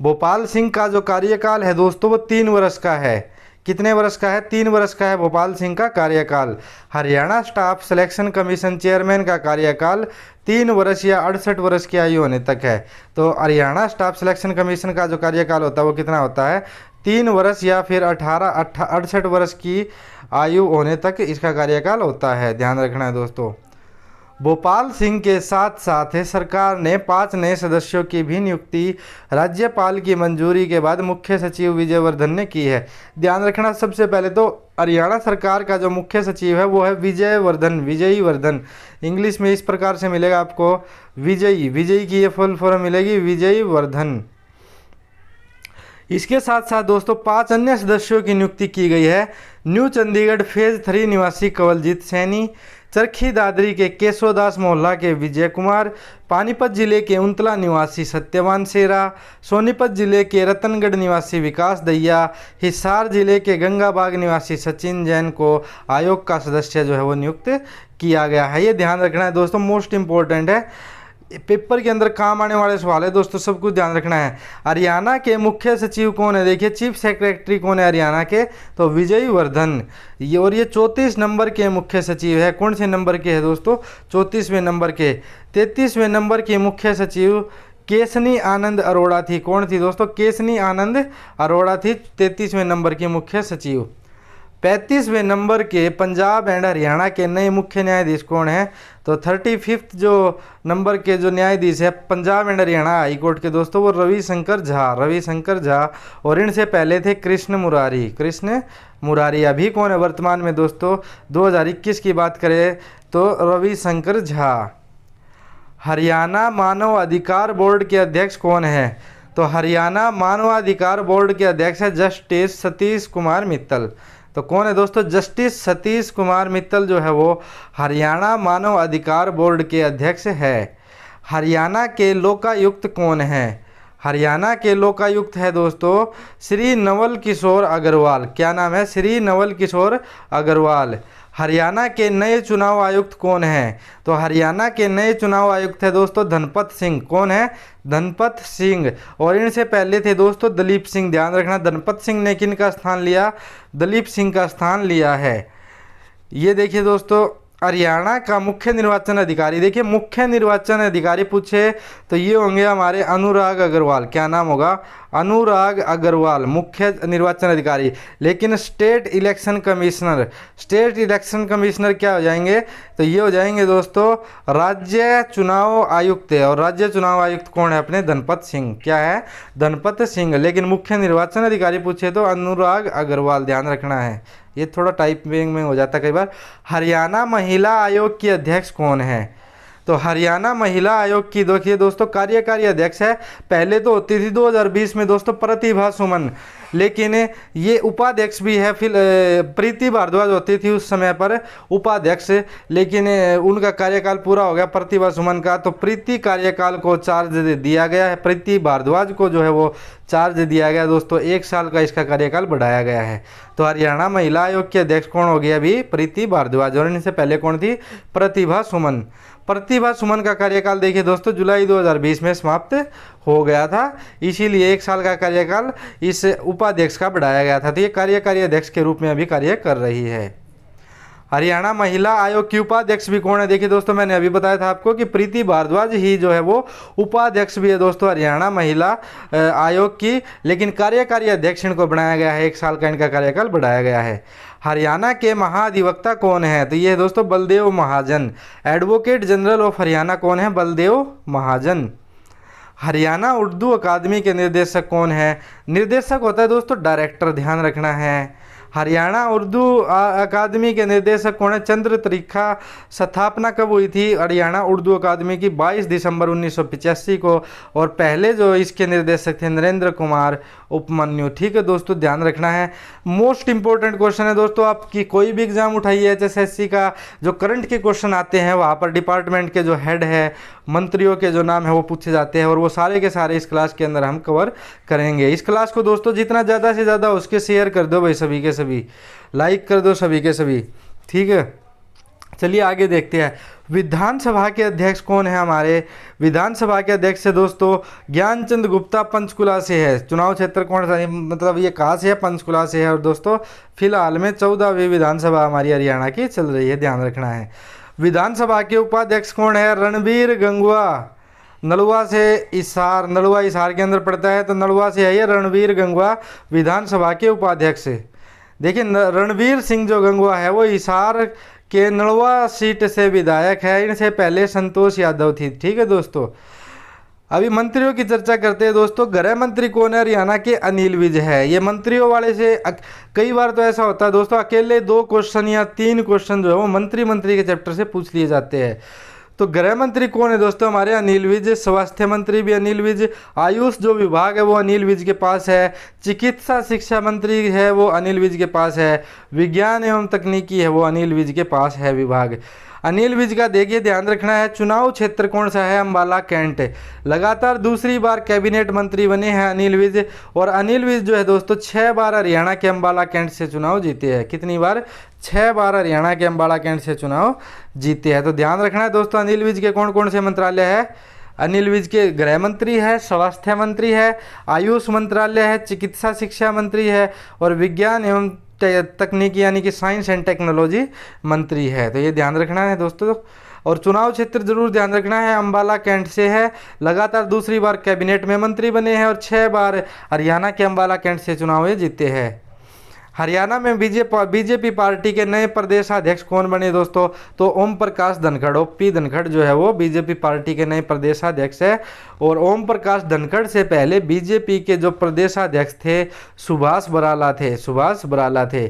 भोपाल सिंह का जो कार्यकाल है दोस्तों वो 3 वर्ष का है। कितने वर्ष का है? 3 वर्ष का है भोपाल सिंह का कार्यकाल। Haryana staff selection commission chairman का कार्यकाल 3 वर्ष या 68 वर्ष की आयु होने तक है। तो हरियाणा स्टाफ सिलेक्शन कमीशन का जो कार्यकाल होता है वो कितना होता है? 3 वर्ष या फिर 68 वर्ष की आयु होने तक इसका कार्यकाल होता है। ध्यान रखना है दोस्तों। भोपाल सिंह के साथ साथ सरकार ने 5 नए सदस्यों की भी नियुक्ति राज्यपाल की मंजूरी के बाद मुख्य सचिव विजय वर्धन ने की है। ध्यान रखना, सबसे पहले तो हरियाणा सरकार का जो मुख्य सचिव है वो है विजय वर्धन, विजयी वर्धन। इंग्लिश में इस प्रकार से मिलेगा आपको, विजयी, विजयी की ये फुल फॉर्म मिलेगी विजयी वर्धन। इसके साथ साथ दोस्तों 5 अन्य सदस्यों की नियुक्ति की गई है। न्यू चंडीगढ़ फेज 3 निवासी कंवलजीत सैनी, चरखी दादरी के केशवदास मोहल्ला के विजय कुमार, पानीपत जिले के उंतला निवासी सत्यवान सेरा, सोनीपत जिले के रतनगढ़ निवासी विकास दहिया, हिसार जिले के गंगाबाग निवासी सचिन जैन को आयोग का सदस्य जो है वो नियुक्त किया गया है। ये ध्यान रखना है दोस्तों, मोस्ट इंपॉर्टेंट है, पेपर के अंदर काम आने वाले सवाल है दोस्तों, सब कुछ ध्यान रखना है। हरियाणा के मुख्य सचिव कौन है? देखिए चीफ सेक्रेटरी कौन है हरियाणा के? तो विजयी वर्धन। ये और ये 34 नंबर के मुख्य सचिव है। कौन से नंबर के है दोस्तों? 34वें नंबर के। 33वें नंबर की मुख्य सचिव केसनी आनंद अरोड़ा थी। कौन थी दोस्तों? केसनी आनंद अरोड़ा थी 33वें नंबर की मुख्य सचिव। 35वें नंबर के पंजाब एंड हरियाणा के नए मुख्य न्यायाधीश कौन है? तो 35th जो नंबर के जो न्यायाधीश है Punjab and Haryana high court के दोस्तों वो रविशंकर झा, रविशंकर झा। और इनसे पहले थे कृष्ण मुरारी, कृष्ण मुरारी। अभी कौन है वर्तमान में दोस्तों? 2021 की बात करें तो रविशंकर झा। हरियाणा मानव अधिकार बोर्ड के अध्यक्ष कौन है? तो हरियाणा मानवाधिकार बोर्ड के अध्यक्ष है जस्टिस सतीश कुमार मित्तल। तो कौन है दोस्तों? जस्टिस सतीश कुमार मित्तल जो है वो हरियाणा मानव अधिकार बोर्ड के अध्यक्ष है। हरियाणा के लोकायुक्त कौन है? हरियाणा के लोकायुक्त है दोस्तों श्री नवल किशोर अग्रवाल। क्या नाम है? श्री नवल किशोर अग्रवाल। हरियाणा के नए चुनाव आयुक्त कौन है? तो हरियाणा के नए चुनाव आयुक्त है दोस्तों धनपत सिंह। कौन है? धनपत सिंह। और इनसे पहले थे दोस्तों दलीप सिंह। ध्यान रखना, धनपत सिंह ने किन का स्थान लिया? दलीप सिंह का स्थान लिया है। ये देखिए दोस्तों हरियाणा का मुख्य निर्वाचन अधिकारी, देखिए मुख्य निर्वाचन अधिकारी पूछे तो ये होंगे हमारे अनुराग अग्रवाल। क्या नाम होगा? अनुराग अग्रवाल मुख्य निर्वाचन अधिकारी। लेकिन state election commissioner, state election commissioner क्या हो जाएंगे? तो ये हो जाएंगे दोस्तों राज्य चुनाव आयुक्त। और राज्य चुनाव आयुक्त कौन है? अपने धनपत सिंह। क्या है? धनपत सिंह। लेकिन मुख्य निर्वाचन अधिकारी पूछे तो अनुराग अग्रवाल। ध्यान रखना है, ये थोड़ा टाइपिंग में हो जाता है कई बार। हरियाणा महिला आयोग की अध्यक्ष कौन है? तो हरियाणा महिला आयोग की देखिए दोस्तों कार्यकारी अध्यक्ष है। पहले तो होती थी 2020 में दोस्तों प्रतिभा सुमन, लेकिन ये उपाध्यक्ष भी है। फिर प्रीति भारद्वाज होती थी उस समय पर उपाध्यक्ष, लेकिन उनका कार्यकाल पूरा हो गया प्रतिभा सुमन का। तो प्रीति कार्यकाल को चार्ज दिया गया है, प्रीति भारद्वाज को जो है वो चार्ज दिया गया दोस्तों। 1 साल का इसका कार्यकाल बढ़ाया गया है। तो हरियाणा महिला आयोग के अध्यक्ष कौन हो गया अभी? प्रीति भारद्वाज। और इनसे पहले कौन थी? प्रतिभा सुमन। प्रतिभा सुमन का कार्यकाल देखिए दोस्तों जुलाई 2020 में समाप्त हो गया था, इसीलिए 1 साल का कार्यकाल इस उपाध्यक्ष का बढ़ाया गया था। तो ये कार्यकारी अध्यक्ष के रूप में अभी कार्य कर रही है। हरियाणा महिला आयोग की उपाध्यक्ष भी कौन है? देखिए दोस्तों, मैंने अभी बताया था आपको कि प्रीति भारद्वाज ही जो है वो उपाध्यक्ष भी है दोस्तों हरियाणा महिला आयोग की, लेकिन कार्यकारी अध्यक्ष इनको बनाया गया है, 1 साल का इनका कार्यकाल बढ़ाया गया है। हरियाणा के महाधिवक्ता कौन है? तो ये है दोस्तों बलदेव महाजन। एडवोकेट जनरल ऑफ हरियाणा कौन है? बलदेव महाजन। हरियाणा उर्दू अकादमी के निर्देशक कौन है? निर्देशक होता है दोस्तों डायरेक्टर, ध्यान रखना है। हरियाणा उर्दू अकादमी के निर्देशक कौन है? चंद्र त्रिखा। स्थापना कब हुई थी हरियाणा उर्दू अकादमी की? 22 दिसंबर 1985 को। और पहले जो इसके निर्देशक थे नरेंद्र कुमार उपमन्यु। ठीक है दोस्तों, ध्यान रखना है। मोस्ट इंपॉर्टेंट क्वेश्चन है दोस्तों, आपकी कोई भी एग्जाम उठाइए HSSC का, जो करंट के क्वेश्चन आते हैं वहाँ पर डिपार्टमेंट के जो हेड है, मंत्रियों के जो नाम है वो पूछे जाते हैं, और वो सारे के सारे इस क्लास के अंदर हम कवर करेंगे। इस क्लास को दोस्तों जितना ज़्यादा से ज़्यादा उसके शेयर कर दो भाई, सभी के सभी लाइक कर दो, सभी के सभी। ठीक है, चलिए आगे देखते हैं। विधानसभा के अध्यक्ष कौन है? हमारे विधानसभा के अध्यक्ष है दोस्तों ज्ञानचंद गुप्ता, पंचकुला से है। चुनाव क्षेत्र कौन सा है? मतलब ये कहाँ से है? पंचकुला से है। और दोस्तों फिलहाल में 14वीं विधानसभा हमारी हरियाणा की चल रही है, ध्यान रखना है। विधानसभा के उपाध्यक्ष कौन है? रणबीर गंगवा। नलवा से हिसार, नलवा हिसार के अंदर पड़ता है, तो नलवा से है ये रणबीर गंगवा विधानसभा के उपाध्यक्ष। देखिए रणबीर सिंह जो गंगवा है वो हिसार के नलवा सीट से विधायक है। इनसे पहले संतोष यादव थी। ठीक है दोस्तों, अभी मंत्रियों की चर्चा करते हैं दोस्तों। गृह मंत्री कौन है? हरियाणा के अनिल विज है। ये मंत्रियों वाले से कई बार तो ऐसा होता है दोस्तों, अकेले 2 क्वेश्चन या 3 क्वेश्चन जो है वो मंत्री के चैप्टर से पूछ लिए जाते हैं। तो गृह मंत्री कौन है दोस्तों? हमारे अनिल विज। स्वास्थ्य मंत्री भी अनिल विज। आयुष जो विभाग है वो अनिल विज के पास है। चिकित्सा शिक्षा मंत्री है वो अनिल विज के पास है। विज्ञान एवं तकनीकी है वो अनिल विज के पास है विभाग। अनिल विज का देखिए ध्यान रखना है। चुनाव क्षेत्र कौन सा है? अम्बाला कैंट। लगातार दूसरी बार कैबिनेट मंत्री बने हैं अनिल विज। और अनिल विज जो है दोस्तों 6 बार हरियाणा के अम्बाला कैंट से चुनाव जीते हैं। कितनी बार? 6 बार हरियाणा के अम्बाला कैंट से चुनाव जीते हैं। तो ध्यान रखना है दोस्तों, अनिल विज के कौन कौन से मंत्रालय है? अनिल विज के गृह मंत्री है, स्वास्थ्य मंत्री है, आयुष मंत्रालय है, चिकित्सा शिक्षा मंत्री है, और विज्ञान एवं तकनीकी यानी कि साइंस एंड टेक्नोलॉजी मंत्री है। तो ये ध्यान रखना है दोस्तों। और चुनाव क्षेत्र जरूर ध्यान रखना है, अम्बाला कैंट से है। लगातार दूसरी बार कैबिनेट में मंत्री बने हैं और 6 बार हरियाणा के अम्बाला कैंट से चुनाव जीते हैं। हरियाणा में बीजेपी पार्टी के नए प्रदेशाध्यक्ष कौन बने दोस्तों? तो ओम प्रकाश धनखड़, OP धनखड़ जो है वो बीजेपी पार्टी के नए प्रदेशाध्यक्ष है। और ओम प्रकाश धनखड़ से पहले बीजेपी के जो प्रदेशाध्यक्ष थे सुभाष बराला थे, सुभाष बराला थे।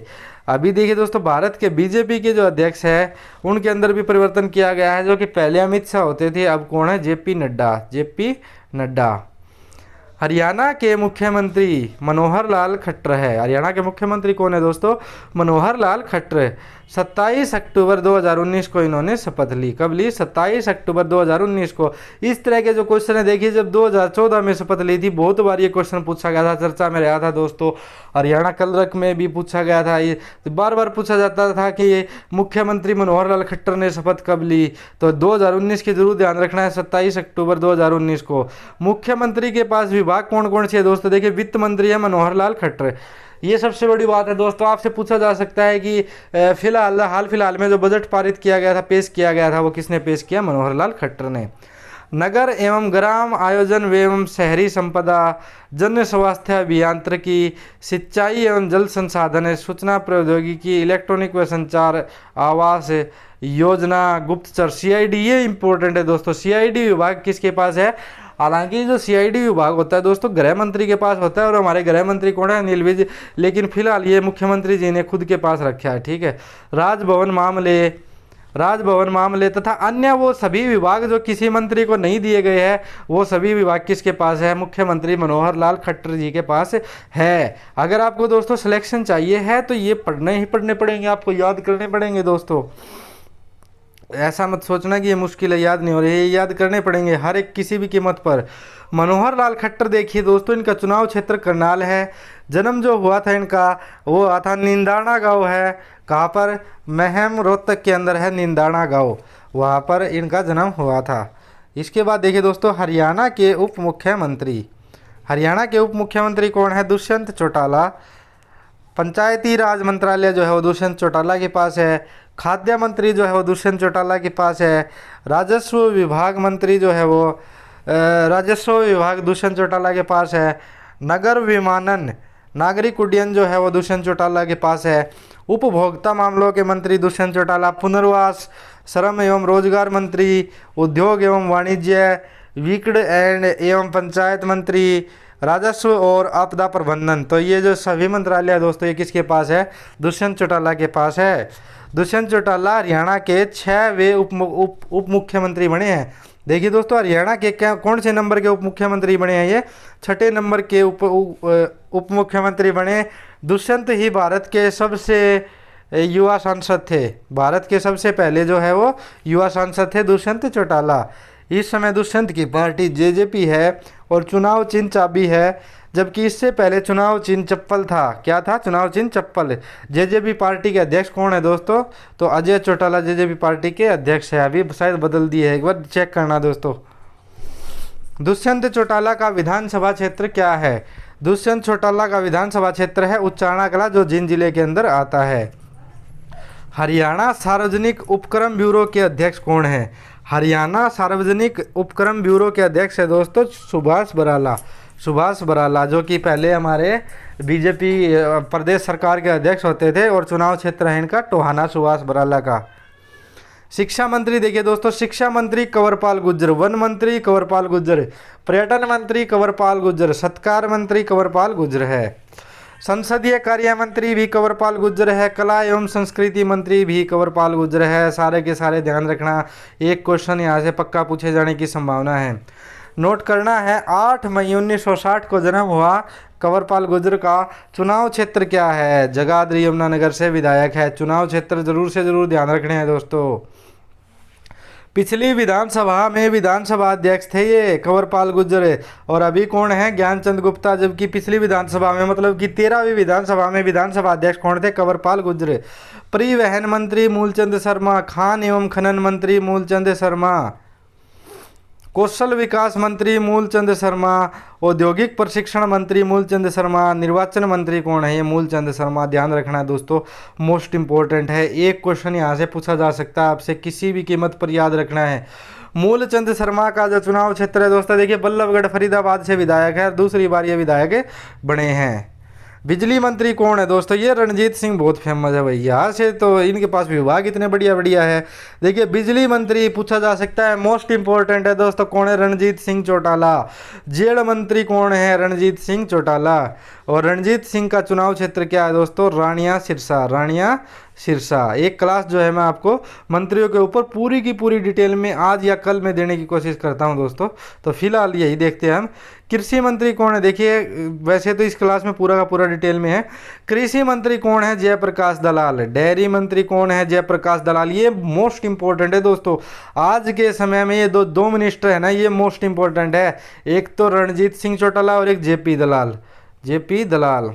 अभी देखिए दोस्तों, भारत के बीजेपी के जो अध्यक्ष हैं उनके अंदर भी परिवर्तन किया गया है, जो कि पहले अमित शाह होते थे, अब कौन है? JP Nadda, JP Nadda. हरियाणा के मुख्यमंत्री मनोहर लाल खट्टर है। हरियाणा के मुख्यमंत्री कौन है दोस्तों? मनोहर लाल खट्टर। 27 अक्टूबर 2019 को इन्होंने शपथ ली। कब ली? 27 अक्टूबर 2019 को। इस तरह के जो क्वेश्चन है देखिए, जब 2014 में शपथ ली थी बहुत बार ये क्वेश्चन पूछा गया था, चर्चा में रहा था दोस्तों। हरियाणा कलरक में भी पूछा गया था, ये बार बार पूछा जाता था कि ये मुख्यमंत्री मनोहर लाल खट्टर ने शपथ कब ली। तो 2019 की जरूर ध्यान रखना है, 27 अक्टूबर 2019 को। मुख्यमंत्री के पास विभाग कौन कौन से है दोस्तों? देखिए वित्त मंत्री है मनोहर लाल खट्टर। ये सबसे बड़ी बात है दोस्तों। आपसे पूछा जा सकता है कि हाल फिलहाल में जो बजट पारित किया गया था, पेश किया गया था, वो किसने पेश किया? मनोहर लाल खट्टर ने। नगर एवं ग्राम आयोजन एवं शहरी संपदा, जन स्वास्थ्य अभियांत्रिकी, सिंचाई एवं जल संसाधन, सूचना प्रौद्योगिकी, इलेक्ट्रॉनिक व संचार, आवास योजना, गुप्तचर, CID। ये इंपॉर्टेंट है दोस्तों। CID विभाग किसके पास है? हालांकि जो CID विभाग होता है दोस्तों गृह मंत्री के पास होता है, और हमारे गृह मंत्री कौन है? अनिल विज। लेकिन फिलहाल ये मुख्यमंत्री जी ने खुद के पास रखा है। ठीक है, राजभवन मामले तथा अन्य वो सभी विभाग जो किसी मंत्री को नहीं दिए गए हैं, वो सभी विभाग किसके पास है? मुख्यमंत्री मनोहर लाल खट्टर जी के पास है। अगर आपको दोस्तों सिलेक्शन चाहिए है तो ये पढ़ने पड़ेंगे, आपको याद करने पड़ेंगे दोस्तों। ऐसा मत सोचना कि ये मुश्किल है, याद नहीं हो रही है, ये याद करने पड़ेंगे हर एक किसी भी कीमत पर। मनोहर लाल खट्टर देखिए दोस्तों, इनका चुनाव क्षेत्र करनाल है। जन्म जो हुआ था इनका वो हुआ था निंदाना गांव है। कहाँ पर? महम रोहतक के अंदर है निंदाना गांव, वहाँ पर इनका जन्म हुआ था। इसके बाद देखिए दोस्तों, हरियाणा के उप मुख्यमंत्री, हरियाणा के उप मुख्यमंत्री कौन है? दुष्यंत चौटाला। पंचायती राज मंत्रालय जो है वो दुष्यंत चौटाला के पास है। खाद्य मंत्री जो है वो दुष्यंत चौटाला के पास है। राजस्व विभाग मंत्री जो है वो राजस्व विभाग दुष्यंत चौटाला के पास है। नगर विमानन नागरिक उड्डयन जो है वो दुष्यंत चौटाला के पास है। उपभोक्ता मामलों के मंत्री दुष्यंत चौटाला। पुनर्वास श्रम एवं रोजगार मंत्री, उद्योग एवं वाणिज्य, विक्ड एंड एवं पंचायत मंत्री, राजस्व और आपदा प्रबंधन। तो ये जो सभी मंत्रालय है दोस्तों, ये किसके पास है? दुष्यंत चौटाला के पास है। दुष्यंत चौटाला हरियाणा के 6वें उप मुख्यमंत्री बने हैं। देखिए दोस्तों, हरियाणा के क्या कौन से नंबर के उप मुख्यमंत्री बने हैं? ये 6ठे नंबर के उप मुख्यमंत्री बने। दुष्यंत ही भारत के सबसे युवा सांसद थे। भारत के सबसे पहले जो है वो युवा सांसद थे दुष्यंत चौटाला। इस समय दुष्यंत की पार्टी जेजेपी है और चुनाव चिन्ह चाबी है, जबकि इससे पहले चुनाव चिन्ह चप्पल था। क्या था? चुनाव चिन्ह चप्पल। जेजेपी पार्टी के अध्यक्ष कौन है दोस्तों? तो अजय चौटाला जेजेपी पार्टी के अध्यक्ष है। अभी शायद बदल दिए है, एक बार चेक करना दोस्तों। दुष्यंत चौटाला का विधानसभा क्षेत्र क्या है? दुष्यंत चौटाला का विधानसभा क्षेत्र है उच्चारणा कला, जो जींद जिले के अंदर आता है। हरियाणा सार्वजनिक उपक्रम ब्यूरो के अध्यक्ष कौन है? हरियाणा सार्वजनिक उपक्रम ब्यूरो के अध्यक्ष है दोस्तों सुभाष बराला। सुभाष बराला, जो कि पहले हमारे बीजेपी प्रदेश सरकार के अध्यक्ष होते थे, और चुनाव क्षेत्र है इनका टोहाना सुभाष बराला का। शिक्षा मंत्री देखिए दोस्तों, शिक्षा मंत्री कंवरपाल गुर्जर, वन मंत्री कंवरपाल गुर्जर, पर्यटन मंत्री कंवरपाल गुर्जर, सत्कार मंत्री कंवरपाल गुर्जर है। संसदीय कार्य मंत्री भी कंवरपाल गुर्जर है। कला एवं संस्कृति मंत्री भी कंवरपाल गुर्जर है। सारे के सारे ध्यान रखना, एक क्वेश्चन यहाँ से पक्का पूछे जाने की संभावना है। नोट करना है, 8 मई 1960 को जन्म हुआ कंवरपाल गुर्जर का। चुनाव क्षेत्र क्या है? जगाधरी यमुनानगर से विधायक है। चुनाव क्षेत्र जरूर से जरूर ध्यान रखने हैं दोस्तों। पिछली विधानसभा में विधानसभा अध्यक्ष थे ये कंवरपाल गुर्जर, और अभी कौन है? ज्ञानचंद गुप्ता। जबकि पिछली विधानसभा में, मतलब कि 13वीं विधानसभा में विधानसभा अध्यक्ष कौन थे? कंवरपाल गुर्जर। परिवहन मंत्री मूलचंद शर्मा, खान एवं खनन मंत्री मूलचंद शर्मा, कौशल विकास मंत्री मूलचंद शर्मा, औद्योगिक प्रशिक्षण मंत्री मूलचंद शर्मा, निर्वाचन मंत्री कौन है? ये मूलचंद शर्मा। ध्यान रखना है दोस्तों, मोस्ट इंपॉर्टेंट है। एक क्वेश्चन यहाँ से पूछा जा सकता है आपसे, किसी भी कीमत पर याद रखना है। मूलचंद शर्मा का जो चुनाव क्षेत्र है दोस्तों, देखिए बल्लभगढ़ फरीदाबाद से विधायक है, दूसरी बार ये विधायक बने हैं। बिजली मंत्री कौन है दोस्तों? ये रणजीत सिंह, बहुत फेमस है भैया से, तो इनके पास विभाग इतने बढ़िया बढ़िया है। देखिए बिजली मंत्री पूछा जा सकता है, मोस्ट इंपॉर्टेंट है दोस्तों, कौन है? रणजीत सिंह चौटाला। जेल मंत्री कौन है? रणजीत सिंह चौटाला। और रणजीत सिंह का चुनाव क्षेत्र क्या है दोस्तों? रानिया सिरसा। रानिया सिरसा। एक क्लास जो है मैं आपको मंत्रियों के ऊपर पूरी की पूरी डिटेल में आज या कल में देने की कोशिश करता हूं दोस्तों। तो फिलहाल यही देखते हैं हम। कृषि मंत्री कौन है? देखिए वैसे तो इस क्लास में पूरा का पूरा डिटेल में है। कृषि मंत्री कौन है? जयप्रकाश दलाल। डेयरी मंत्री कौन है? जयप्रकाश दलाल। ये मोस्ट इंपॉर्टेंट है दोस्तों, आज के समय में ये दो मिनिस्टर है ना, ये मोस्ट इंपॉर्टेंट है। एक तो रणजीत सिंह चौटाला और एक जेपी दलाल। जेपी दलाल।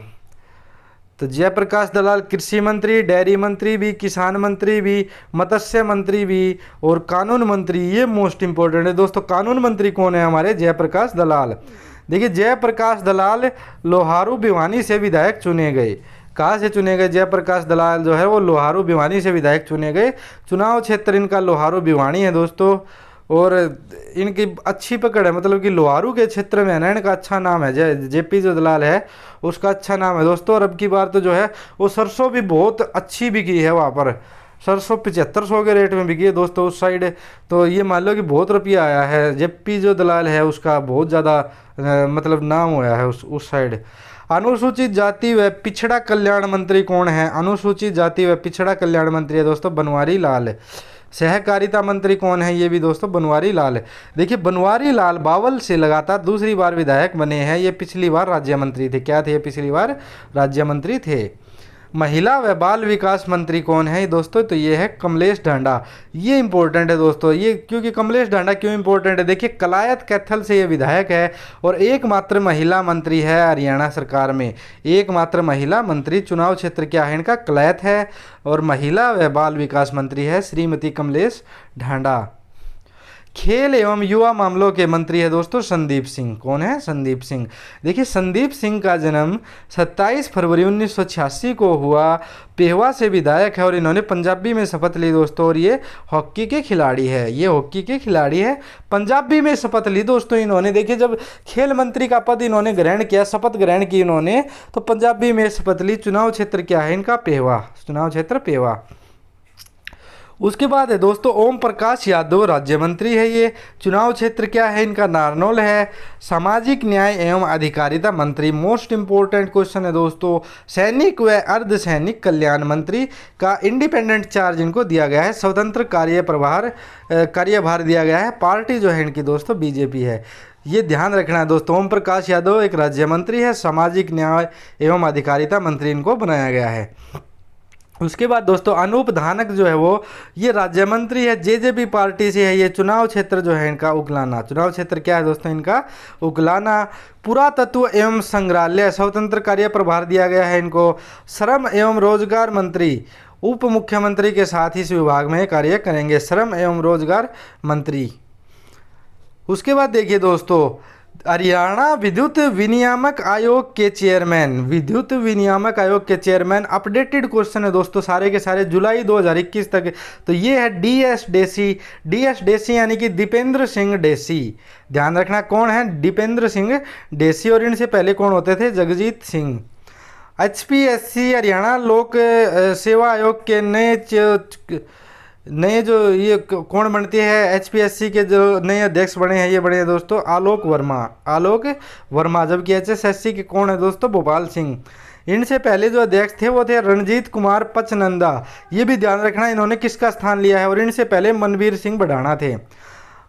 तो जयप्रकाश दलाल कृषि मंत्री, डेयरी मंत्री भी, किसान मंत्री भी, मत्स्य मंत्री भी और कानून मंत्री, ये मोस्ट इंपॉर्टेंट है दोस्तों। कानून मंत्री कौन है? हमारे जयप्रकाश दलाल। देखिए जयप्रकाश दलाल लोहारू भिवानी से विधायक चुने गए। कहाँ से चुने गए? जयप्रकाश दलाल जो है वो लोहारू भिवानी से विधायक चुने गए। चुनाव क्षेत्र इनका लोहारू भिवानी है दोस्तों, और इनकी अच्छी पकड़ है, मतलब कि लोहारू के क्षेत्र में है ना, इनका अच्छा नाम है। जेपी जो दलाल है उसका अच्छा नाम है दोस्तों। और अब की बार तो जो है वो सरसों भी बहुत अच्छी बिकी है वहाँ पर। सरसों 7500 के रेट में बिकी है दोस्तों उस साइड। तो ये मान लो कि बहुत रुपया आया है। जेपी जो दलाल है उसका बहुत ज़्यादा मतलब नाम हुआ है उस साइड। अनुसूचित जाति व पिछड़ा कल्याण मंत्री कौन है? अनुसूचित जाति व पिछड़ा कल्याण मंत्री है दोस्तों बनवारी लाल। सहकारिता मंत्री कौन है? ये भी दोस्तों बनवारी लाल है। देखिए बनवारी लाल बावल से लगातार दूसरी बार विधायक बने हैं। ये पिछली बार राज्य मंत्री थे। क्या थे? ये पिछली बार राज्य मंत्री थे। महिला व बाल विकास मंत्री कौन है दोस्तों? तो ये है कमलेश ढांडा। ये इंपॉर्टेंट है दोस्तों, ये क्योंकि कमलेश ढांडा क्यों इंपॉर्टेंट है? देखिए कलायत कैथल से ये विधायक है और एकमात्र महिला मंत्री है हरियाणा सरकार में। एकमात्र महिला मंत्री। चुनाव क्षेत्र क्या है इनका? कलायत है। और महिला व बाल विकास मंत्री है श्रीमती कमलेश ढांडा। खेल एवं युवा मामलों के मंत्री है दोस्तों संदीप सिंह। कौन है? संदीप सिंह। देखिए संदीप सिंह का जन्म 27 फरवरी 1986 को हुआ। पेहवा से विधायक है और इन्होंने पंजाबी में शपथ ली दोस्तों। और ये हॉकी के खिलाड़ी है, ये हॉकी के खिलाड़ी है, पंजाबी में शपथ ली दोस्तों इन्होंने। देखिए जब खेल मंत्री का पद इन्होंने ग्रहण किया, शपथ ग्रहण की इन्होंने, तो पंजाबी में शपथ ली। चुनाव क्षेत्र क्या है इनका? पेहवा। चुनाव क्षेत्र पेहवा। उसके बाद है दोस्तों ओम प्रकाश यादव, राज्य मंत्री है ये। चुनाव क्षेत्र क्या है इनका? नारनौल है। सामाजिक न्याय एवं अधिकारिता मंत्री, मोस्ट इंपोर्टेंट क्वेश्चन है दोस्तों। सैनिक व अर्धसैनिक कल्याण मंत्री का इंडिपेंडेंट चार्ज इनको दिया गया है, स्वतंत्र कार्यभार दिया गया है। पार्टी जो है इनकी दोस्तों बीजेपी है, ये ध्यान रखना है दोस्तों। ओम प्रकाश यादव एक राज्य मंत्री है, सामाजिक न्याय एवं अधिकारिता मंत्री इनको बनाया गया है। उसके बाद दोस्तों अनूप धानक जो है वो ये राज्य मंत्री है, जेजेपी पार्टी से है। ये चुनाव क्षेत्र जो है इनका उकलाना। चुनाव क्षेत्र क्या है दोस्तों इनका? उकलाना। पुरातत्व एवं संग्रहालय, स्वतंत्र कार्य प्रभार दिया गया है इनको। श्रम एवं रोजगार मंत्री, उप मुख्यमंत्री के साथ ही इस विभाग में कार्य करेंगे, श्रम एवं रोजगार मंत्री। उसके बाद देखिए दोस्तों हरियाणा विद्युत विनियामक आयोग के चेयरमैन, विद्युत विनियामक आयोग के चेयरमैन, अपडेटेड क्वेश्चन है दोस्तों सारे के सारे जुलाई 2021 तक। तो ये है डीएस डेसी। डीएस डेसी यानी कि दीपेंद्र सिंह डेसी। ध्यान रखना कौन है? दीपेंद्र सिंह डेसी। और इनसे पहले कौन होते थे? जगजीत सिंह। एचपीएससी हरियाणा लोक सेवा आयोग के नए जो ये कौन बनती है? एचपीएससी के जो नए अध्यक्ष बने हैं ये बने हैं दोस्तों आलोक वर्मा। आलोक वर्मा। जबकि एचएसएससी के कौन है दोस्तों? भोपाल सिंह। इनसे पहले जो अध्यक्ष थे वो थे रणजीत कुमार पचनंदा। ये भी ध्यान रखना इन्होंने किसका स्थान लिया है। और इनसे पहले मनवीर सिंह बढ़ाना थे।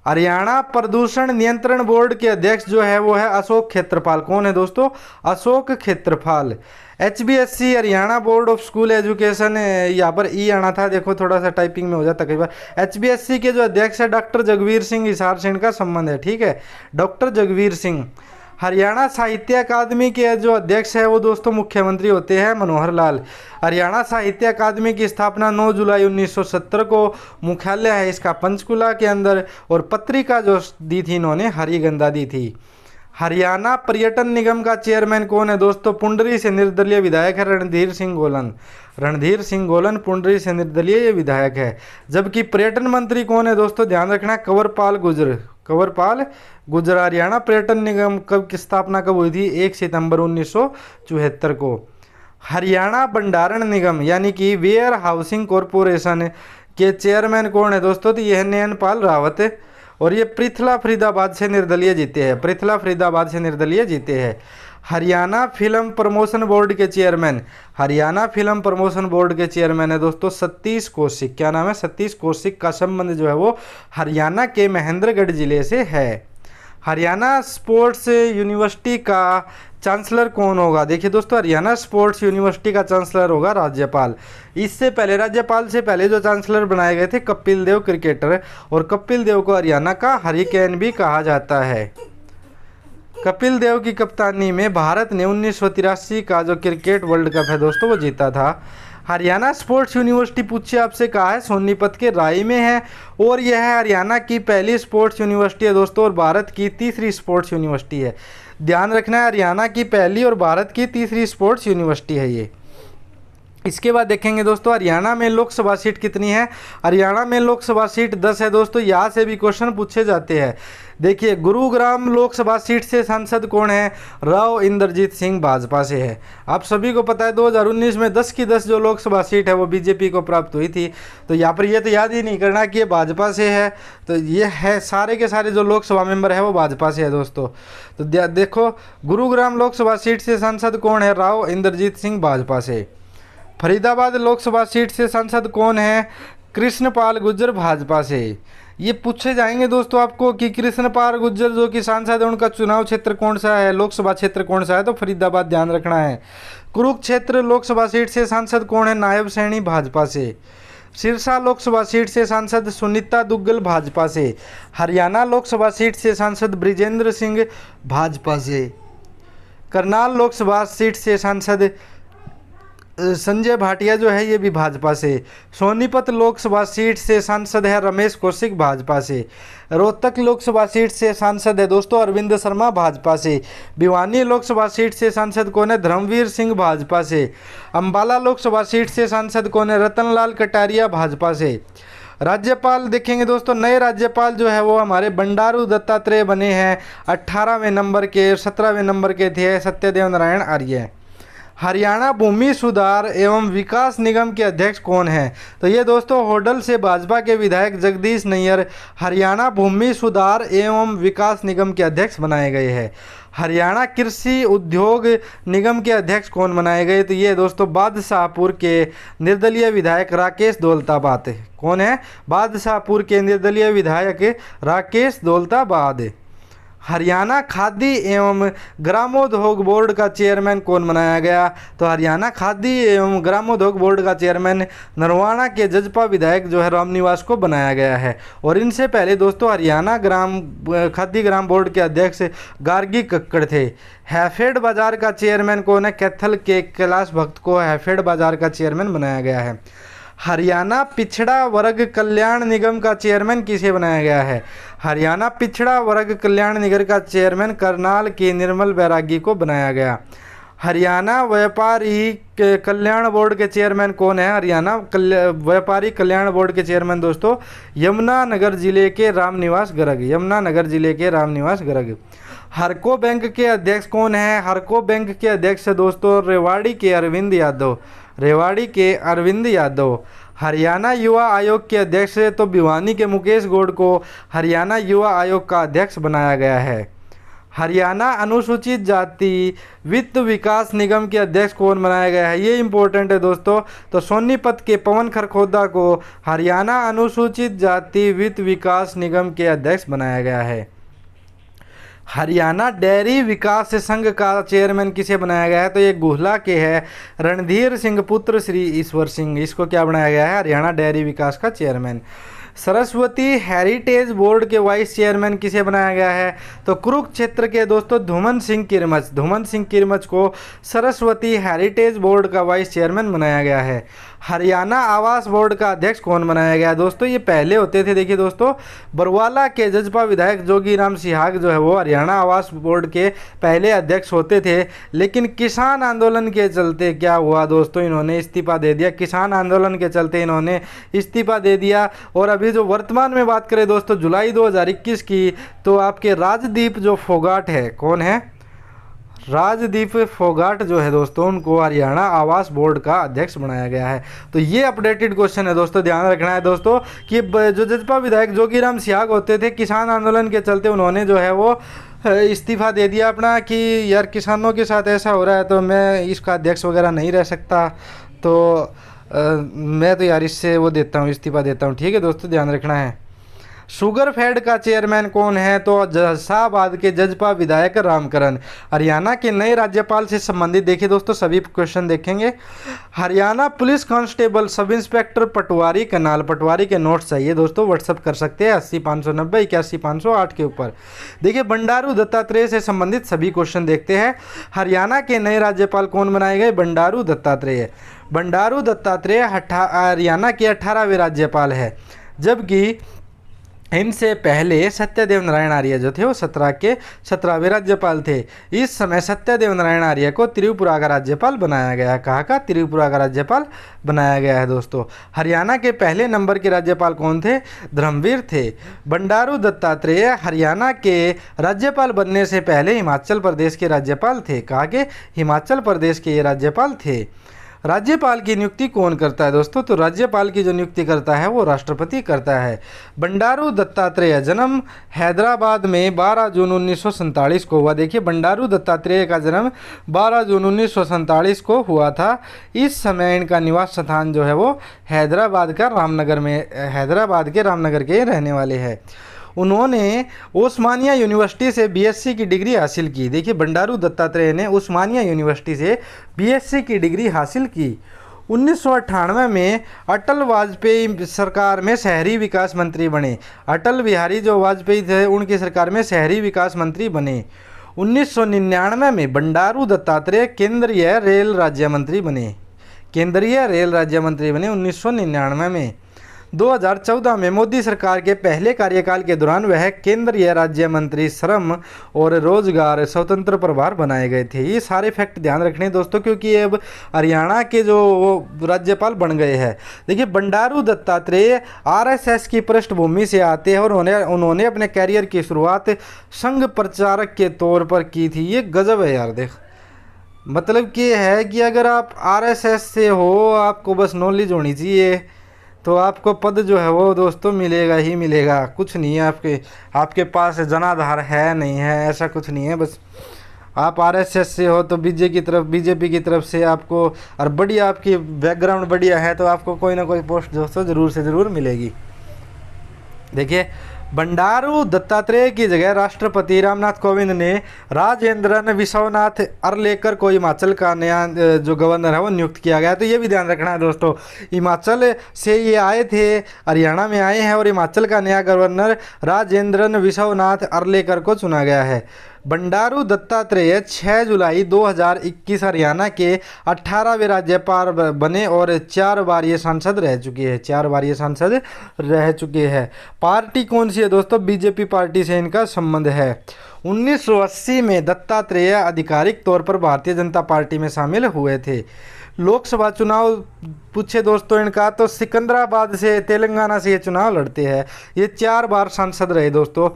हरियाणा प्रदूषण नियंत्रण बोर्ड के अध्यक्ष जो है वो है अशोक खेत्रपाल। कौन है दोस्तों? Ashok Khetrapal. HBSC Haryana board of school education, यहाँ पर ई आना था, देखो थोड़ा सा टाइपिंग में हो जाता कई बार। एचबीएससी के जो अध्यक्ष है डॉक्टर जगवीर सिंह, हिसार से इनका संबंध है, ठीक है, डॉक्टर जगवीर सिंह। हरियाणा साहित्य अकादमी के जो अध्यक्ष है वो दोस्तों मुख्यमंत्री होते हैं मनोहर लाल। हरियाणा साहित्य अकादमी की स्थापना 9 जुलाई 1970 को, मुख्यालय है इसका पंचकुला के अंदर। और पत्रिका जो दी थी इन्होंने हरिगंधा दी थी। हरियाणा पर्यटन निगम का चेयरमैन कौन है दोस्तों? पुंडरी से निर्दलीय विधायक है रणधीर सिंह गोलन। रणधीर सिंह गोलन पुंडरी से निर्दलीय ये विधायक है। जबकि पर्यटन मंत्री कौन है दोस्तों? ध्यान रखना कंवरपाल गुर्जर। कंवरपाल गुर्जर। हरियाणा पर्यटन निगम की स्थापना कब हुई थी? 1 सितंबर 1974 को। हरियाणा भंडारण निगम यानी कि वेयर हाउसिंग कॉरपोरेशन के चेयरमैन कौन है दोस्तों? तो यह नयनपाल रावत। और ये पृथला फरीदाबाद से निर्दलीय जीते हैं, पृथला फरीदाबाद से निर्दलीय जीते हैं। हरियाणा फिल्म प्रमोशन बोर्ड के chairman, Haryana film promotion board के चेयरमैन है दोस्तों सतीश कौशिक। क्या नाम है? सतीश कौशिक का संबंध जो है वो हरियाणा के महेंद्रगढ़ जिले से है। हरियाणा स्पोर्ट्स यूनिवर्सिटी का चांसलर कौन होगा? देखिए दोस्तों हरियाणा स्पोर्ट्स यूनिवर्सिटी का चांसलर होगा राज्यपाल। इससे पहले राज्यपाल से पहले जो चांसलर बनाए गए थे कपिल देव, क्रिकेटर। और कपिल देव को हरियाणा का हरिकेन भी कहा जाता है। कपिल देव की कप्तानी में भारत ने 1983 का जो क्रिकेट वर्ल्ड कप है दोस्तों वो जीता था। हरियाणा स्पोर्ट्स यूनिवर्सिटी पूछिए आपसे कहाँ है? सोनीपत के राई में है। और यह है हरियाणा की पहली स्पोर्ट्स यूनिवर्सिटी है दोस्तों और भारत की तीसरी स्पोर्ट्स यूनिवर्सिटी है। ध्यान रखना है हरियाणा की पहली और भारत की तीसरी स्पोर्ट्स यूनिवर्सिटी है ये। इसके बाद देखेंगे दोस्तों हरियाणा में लोकसभा सीट कितनी है? हरियाणा में लोकसभा सीट 10 है दोस्तों। यहाँ से भी क्वेश्चन पूछे जाते हैं। देखिए गुरुग्राम लोकसभा सीट से सांसद कौन है? राव इंद्रजीत सिंह भाजपा से है। आप सभी को पता है 2019 में 10 की 10 जो लोकसभा सीट है वो बीजेपी को प्राप्त हुई थी। तो यहाँ पर ये तो याद ही नहीं करना कि ये भाजपा से है। तो ये है सारे के सारे जो लोकसभा मेंबर है वो भाजपा से है दोस्तों। तो देखो गुरुग्राम लोकसभा सीट से सांसद कौन है? राव इंद्रजीत सिंह भाजपा से। फरीदाबाद लोकसभा सीट से सांसद कौन है? कृष्णपाल गुर्जर भाजपा से। ये पूछे जाएंगे दोस्तों आपको कि कृष्णपाल गुर्जर जो कि सांसद है उनका चुनाव क्षेत्र कौन सा है, लोकसभा क्षेत्र कौन सा है? तो फरीदाबाद ध्यान रखना है। कुरुक्षेत्र लोकसभा सीट से सांसद कौन है? नायब सैनी भाजपा से। सिरसा लोकसभा सीट से सांसद सुनीता दुग्गल भाजपा से। हरियाणा लोकसभा सीट से सांसद ब्रिजेंद्र सिंह भाजपा से। करनाल लोकसभा सीट से सांसद संजय भाटिया जो है ये भी भाजपा से। सोनीपत लोकसभा सीट से सांसद है रमेश कौशिक भाजपा से। रोहतक लोकसभा सीट से सांसद है दोस्तों अरविंद शर्मा भाजपा से। भिवानी लोकसभा सीट से सांसद कौन है? धर्मवीर सिंह भाजपा से। अंबाला लोकसभा सीट से सांसद कौन है? रतनलाल कटारिया भाजपा से। राज्यपाल देखेंगे दोस्तों, नए राज्यपाल जो है वो हमारे बंडारू दत्तात्रेय बने हैं 18वें नंबर के। 17वें नंबर के थे सत्यदेव नारायण आर्य। हरियाणा भूमि सुधार एवं विकास निगम के अध्यक्ष कौन हैं? तो ये दोस्तों होडल से भाजपा के विधायक जगदीश नैयर हरियाणा भूमि सुधार एवं विकास निगम के अध्यक्ष बनाए गए हैं। हरियाणा कृषि उद्योग निगम के अध्यक्ष कौन बनाए गए? तो ये दोस्तों बादशाहपुर के निर्दलीय विधायक राकेश दौलताबाद। कौन है? बादशाहपुर के निर्दलीय विधायक राकेश दौलताबाद। हरियाणा खादी एवं ग्रामोद्योग बोर्ड का चेयरमैन कौन बनाया गया? तो हरियाणा खादी एवं ग्रामोद्योग बोर्ड का चेयरमैन नरवाना के जजपा विधायक जो है रामनिवास को बनाया गया है। और इनसे पहले दोस्तों हरियाणा खादी ग्राम बोर्ड के अध्यक्ष गार्गी कक्कड़ थे। हैफेड बाजार का चेयरमैन कौन है? कैथल के कैलाश भक्त को हैफेड बाजार का चेयरमैन बनाया गया है। हरियाणा पिछड़ा वर्ग कल्याण निगम का चेयरमैन किसे बनाया गया है? हरियाणा पिछड़ा वर्ग कल्याण निगम का चेयरमैन करनाल के निर्मल बैरागी को बनाया गया। हरियाणा व्यापारी कल्याण बोर्ड के चेयरमैन कौन है? हरियाणा व्यापारी कल्याण बोर्ड के चेयरमैन दोस्तों यमुनानगर जिले के रामनिवास गर्ग। यमुनानगर जिले के रामनिवास गर्ग। हरको बैंक के अध्यक्ष कौन है? हरको बैंक के अध्यक्ष दोस्तों रेवाड़ी के अरविंद यादव। रेवाड़ी के अरविंद यादव। हरियाणा युवा आयोग के अध्यक्ष तो भिवानी के मुकेश गौड़ को हरियाणा युवा आयोग का अध्यक्ष बनाया गया है। हरियाणा अनुसूचित जाति वित्त विकास निगम के अध्यक्ष कौन बनाया गया है? ये इंपॉर्टेंट है दोस्तों। तो सोनीपत के पवन खरखोदा को हरियाणा अनुसूचित जाति वित्त विकास निगम के अध्यक्ष बनाया गया है। हरियाणा डेयरी विकास संघ का चेयरमैन किसे बनाया गया है? तो ये गुहला के है रणधीर सिंह पुत्र श्री ईश्वर सिंह। इसको क्या बनाया गया है? हरियाणा डेयरी विकास का चेयरमैन। सरस्वती हेरिटेज बोर्ड के वाइस चेयरमैन किसे बनाया गया है? तो कुरुक्षेत्र के दोस्तों धूमन सिंह किरमच। धूमन सिंह किरमच को सरस्वती हेरिटेज बोर्ड का वाइस चेयरमैन बनाया गया है। हरियाणा आवास बोर्ड का अध्यक्ष कौन बनाया गया? दोस्तों ये पहले होते थे, देखिए दोस्तों बरवाला के जजपा विधायक जोगीराम सिहाग जो है वो हरियाणा आवास बोर्ड के पहले अध्यक्ष होते थे। लेकिन किसान आंदोलन के चलते क्या हुआ दोस्तों, इन्होंने इस्तीफा दे दिया। किसान आंदोलन के चलते इन्होंने इस्तीफा दे दिया। और अभी जो वर्तमान में बात करें दोस्तों जुलाई 2021 की, तो आपके राजदीप जो फोगाट है, कौन है? राजदीप फोगाट जो है दोस्तों उनको हरियाणा आवास बोर्ड का अध्यक्ष बनाया गया है। तो ये अपडेटेड क्वेश्चन है दोस्तों, ध्यान रखना है दोस्तों कि जो जजपा विधायक जोगीराम सिहाग होते थे, किसान आंदोलन के चलते उन्होंने जो है वो इस्तीफा दे दिया अपना कि यार किसानों के साथ ऐसा हो रहा है तो मैं इसका अध्यक्ष वगैरह नहीं रह सकता, तो मैं तो यार इससे वो देता हूँ, इस्तीफा देता हूँ। ठीक है दोस्तों, ध्यान रखना है। शुगर फेड का चेयरमैन कौन है? तो जसाबाद के जजपा विधायक रामकरण। हरियाणा के नए राज्यपाल से संबंधित देखिए दोस्तों सभी क्वेश्चन देखेंगे। Haryana police constable sub inspector patwari kanal. Patwari के नोट्स चाहिए दोस्तों, व्हाट्सअप कर सकते हैं 80 590 81 508 के ऊपर। देखिए बंडारू दत्तात्रेय से संबंधित सभी क्वेश्चन देखते हैं। हरियाणा के नए राज्यपाल कौन बनाए गए? बंडारू दत्तात्रेय। बंडारू दत्तात्रेय हरियाणा के 18वें राज्यपाल है, जबकि इनसे पहले सत्यदेव नारायण आर्य जो थे वो 17वें राज्यपाल थे। इस समय सत्यदेव नारायण आर्य को त्रिपुरा का राज्यपाल बनाया गया। कहाँ का? त्रिपुरा का राज्यपाल बनाया गया है दोस्तों। हरियाणा के पहले नंबर के राज्यपाल कौन थे? धर्मवीर थे। बंडारू दत्तात्रेय हरियाणा के राज्यपाल बनने से पहले हिमाचल प्रदेश के राज्यपाल थे। कहाँ के? हिमाचल प्रदेश के ये राज्यपाल थे। राज्यपाल की नियुक्ति कौन करता है दोस्तों? तो राज्यपाल की जो नियुक्ति करता है वो राष्ट्रपति करता है। बंडारू दत्तात्रेय जन्म हैदराबाद में 12 जून 1947 को हुआ। देखिए बंडारू दत्तात्रेय का जन्म 12 जून 1947 को हुआ था। इस समय इनका निवास स्थान जो है वो हैदराबाद के रामनगर के रहने वाले हैं। उन्होंने उस्मानिया यूनिवर्सिटी से बीएससी की डिग्री हासिल की। देखिए बंडारू दत्तात्रेय ने उस्मानिया यूनिवर्सिटी से बीएससी की डिग्री हासिल की। 1998 में अटल वाजपेयी सरकार में शहरी विकास मंत्री बने। अटल बिहारी जो वाजपेयी थे उनकी सरकार में शहरी विकास मंत्री बने। 1999 में बंडारू दत्तात्रेय केंद्रीय रेल राज्य मंत्री बने। केंद्रीय रेल राज्य मंत्री बने 1999 में। 2014 में मोदी सरकार के पहले कार्यकाल के दौरान वह केंद्रीय राज्य मंत्री श्रम और रोजगार स्वतंत्र प्रभार बनाए गए थे। ये सारे फैक्ट ध्यान रखने दोस्तों, क्योंकि ये अब हरियाणा के जो राज्यपाल बन गए हैं। देखिए, बंडारू दत्तात्रेय आरएसएस की पृष्ठभूमि से आते हैं और उन्होंने अपने कैरियर की शुरुआत संघ प्रचारक के तौर पर की थी। ये गजब है यार। देख, मतलब कि है कि अगर आप आरएसएस से हो, आपको बस नॉलेज होनी चाहिए, तो आपको पद जो है वो दोस्तों मिलेगा ही मिलेगा। कुछ नहीं है आपके पास जनाधार है नहीं है, ऐसा कुछ नहीं है। बस आप आरएसएस से हो तो बीजेपी की तरफ से आपको, और बढ़िया आपकी बैकग्राउंड बढ़िया है, तो आपको कोई ना कोई पोस्ट दोस्तों ज़रूर से ज़रूर मिलेगी। देखिए, बंडारू दत्तात्रेय की जगह राष्ट्रपति रामनाथ कोविंद ने राजेंद्रन विश्वनाथ अर्लेकर को हिमाचल का नया जो गवर्नर है वो नियुक्त किया गया। तो ये भी ध्यान रखना है दोस्तों, हिमाचल से ये आए थे, हरियाणा में आए हैं, और हिमाचल का नया गवर्नर राजेंद्रन विश्वनाथ अर्लेकर को चुना गया है। बंडारू दत्तात्रेय 6 जुलाई 2021 हरियाणा के 18वें राज्यपाल बने और 4 बार ये सांसद रह चुके हैं। पार्टी कौन सी है दोस्तों? बीजेपी पार्टी से इनका संबंध है। 1980 में दत्तात्रेय आधिकारिक तौर पर भारतीय जनता पार्टी में शामिल हुए थे। लोकसभा चुनाव पूछे दोस्तों इनका, तो सिकंदराबाद से, तेलंगाना से ये चुनाव लड़ते हैं। ये 4 बार सांसद रहे दोस्तों।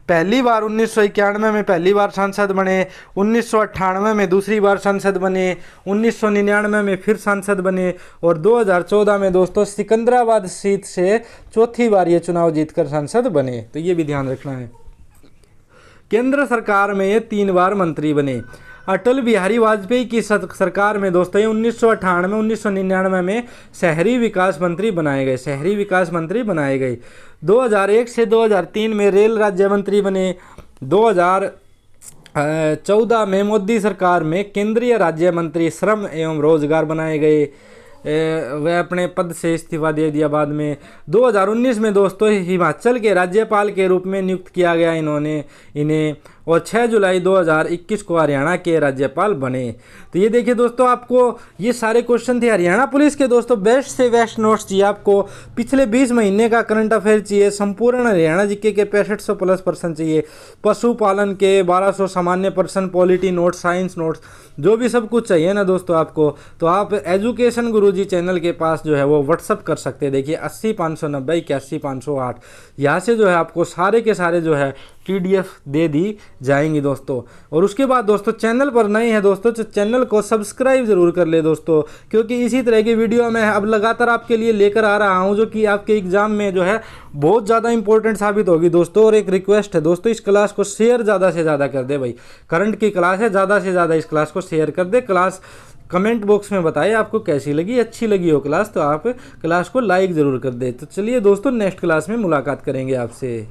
पहली बार 1991 में पहली बार सांसद बने, 1998 में दूसरी बार सांसद बने, 1999 में फिर सांसद बने, और 2014 में दोस्तों सिकंदराबाद सीट से चौथी बार ये चुनाव जीतकर सांसद बने। तो ये भी ध्यान रखना है। केंद्र सरकार में ये 3 बार मंत्री बने। अटल बिहारी वाजपेयी की सरकार में दोस्तों 1998 1999 में शहरी विकास मंत्री बनाए गए। 2001 से 2003 में रेल राज्य मंत्री बने। 2014 में मोदी सरकार में केंद्रीय राज्य मंत्री श्रम एवं रोजगार बनाए गए। वह अपने पद से इस्तीफा दे दिया बाद में। 2019 में दोस्तों हिमाचल के राज्यपाल के रूप में नियुक्त किया गया इन्हें, और 6 जुलाई 2021 को हरियाणा के राज्यपाल बने। तो ये देखिए दोस्तों, आपको ये सारे क्वेश्चन थे हरियाणा पुलिस के दोस्तों। बेस्ट से बेस्ट नोट्स चाहिए आपको, पिछले 20 महीने का करंट अफेयर चाहिए, संपूर्ण हरियाणा जीके के 6500 प्लस प्रश्न चाहिए, पशुपालन के 1200 सामान्य प्रश्न, पॉलिटी नोट्स, साइंस नोट्स, जो भी सब कुछ चाहिए ना दोस्तों आपको, तो आप एजुकेशन गुरुजी चैनल के पास जो है वो व्हाट्सअप कर सकते हैं। देखिए 80 590 81 508, यहाँ से जो है आपको सारे के सारे जो है PDF दे दी जाएंगी दोस्तों। और उसके बाद दोस्तों, चैनल पर नए हैं दोस्तों तो चैनल को सब्सक्राइब जरूर कर ले दोस्तों, क्योंकि इसी तरह की वीडियो मैं अब लगातार आपके लिए लेकर आ रहा हूं, जो कि आपके एग्जाम में जो है बहुत ज़्यादा इंपॉर्टेंट साबित होगी दोस्तों। और एक रिक्वेस्ट है दोस्तों, इस क्लास को शेयर ज़्यादा से ज़्यादा कर दे भाई। करंट की क्लास है, ज़्यादा से ज़्यादा इस क्लास को शेयर कर दे। क्लास कमेंट बॉक्स में बताइए आपको कैसी लगी। अच्छी लगी हो क्लास तो आप क्लास को लाइक ज़रूर कर दे। तो चलिए दोस्तों, नेक्स्ट क्लास में मुलाकात करेंगे आपसे।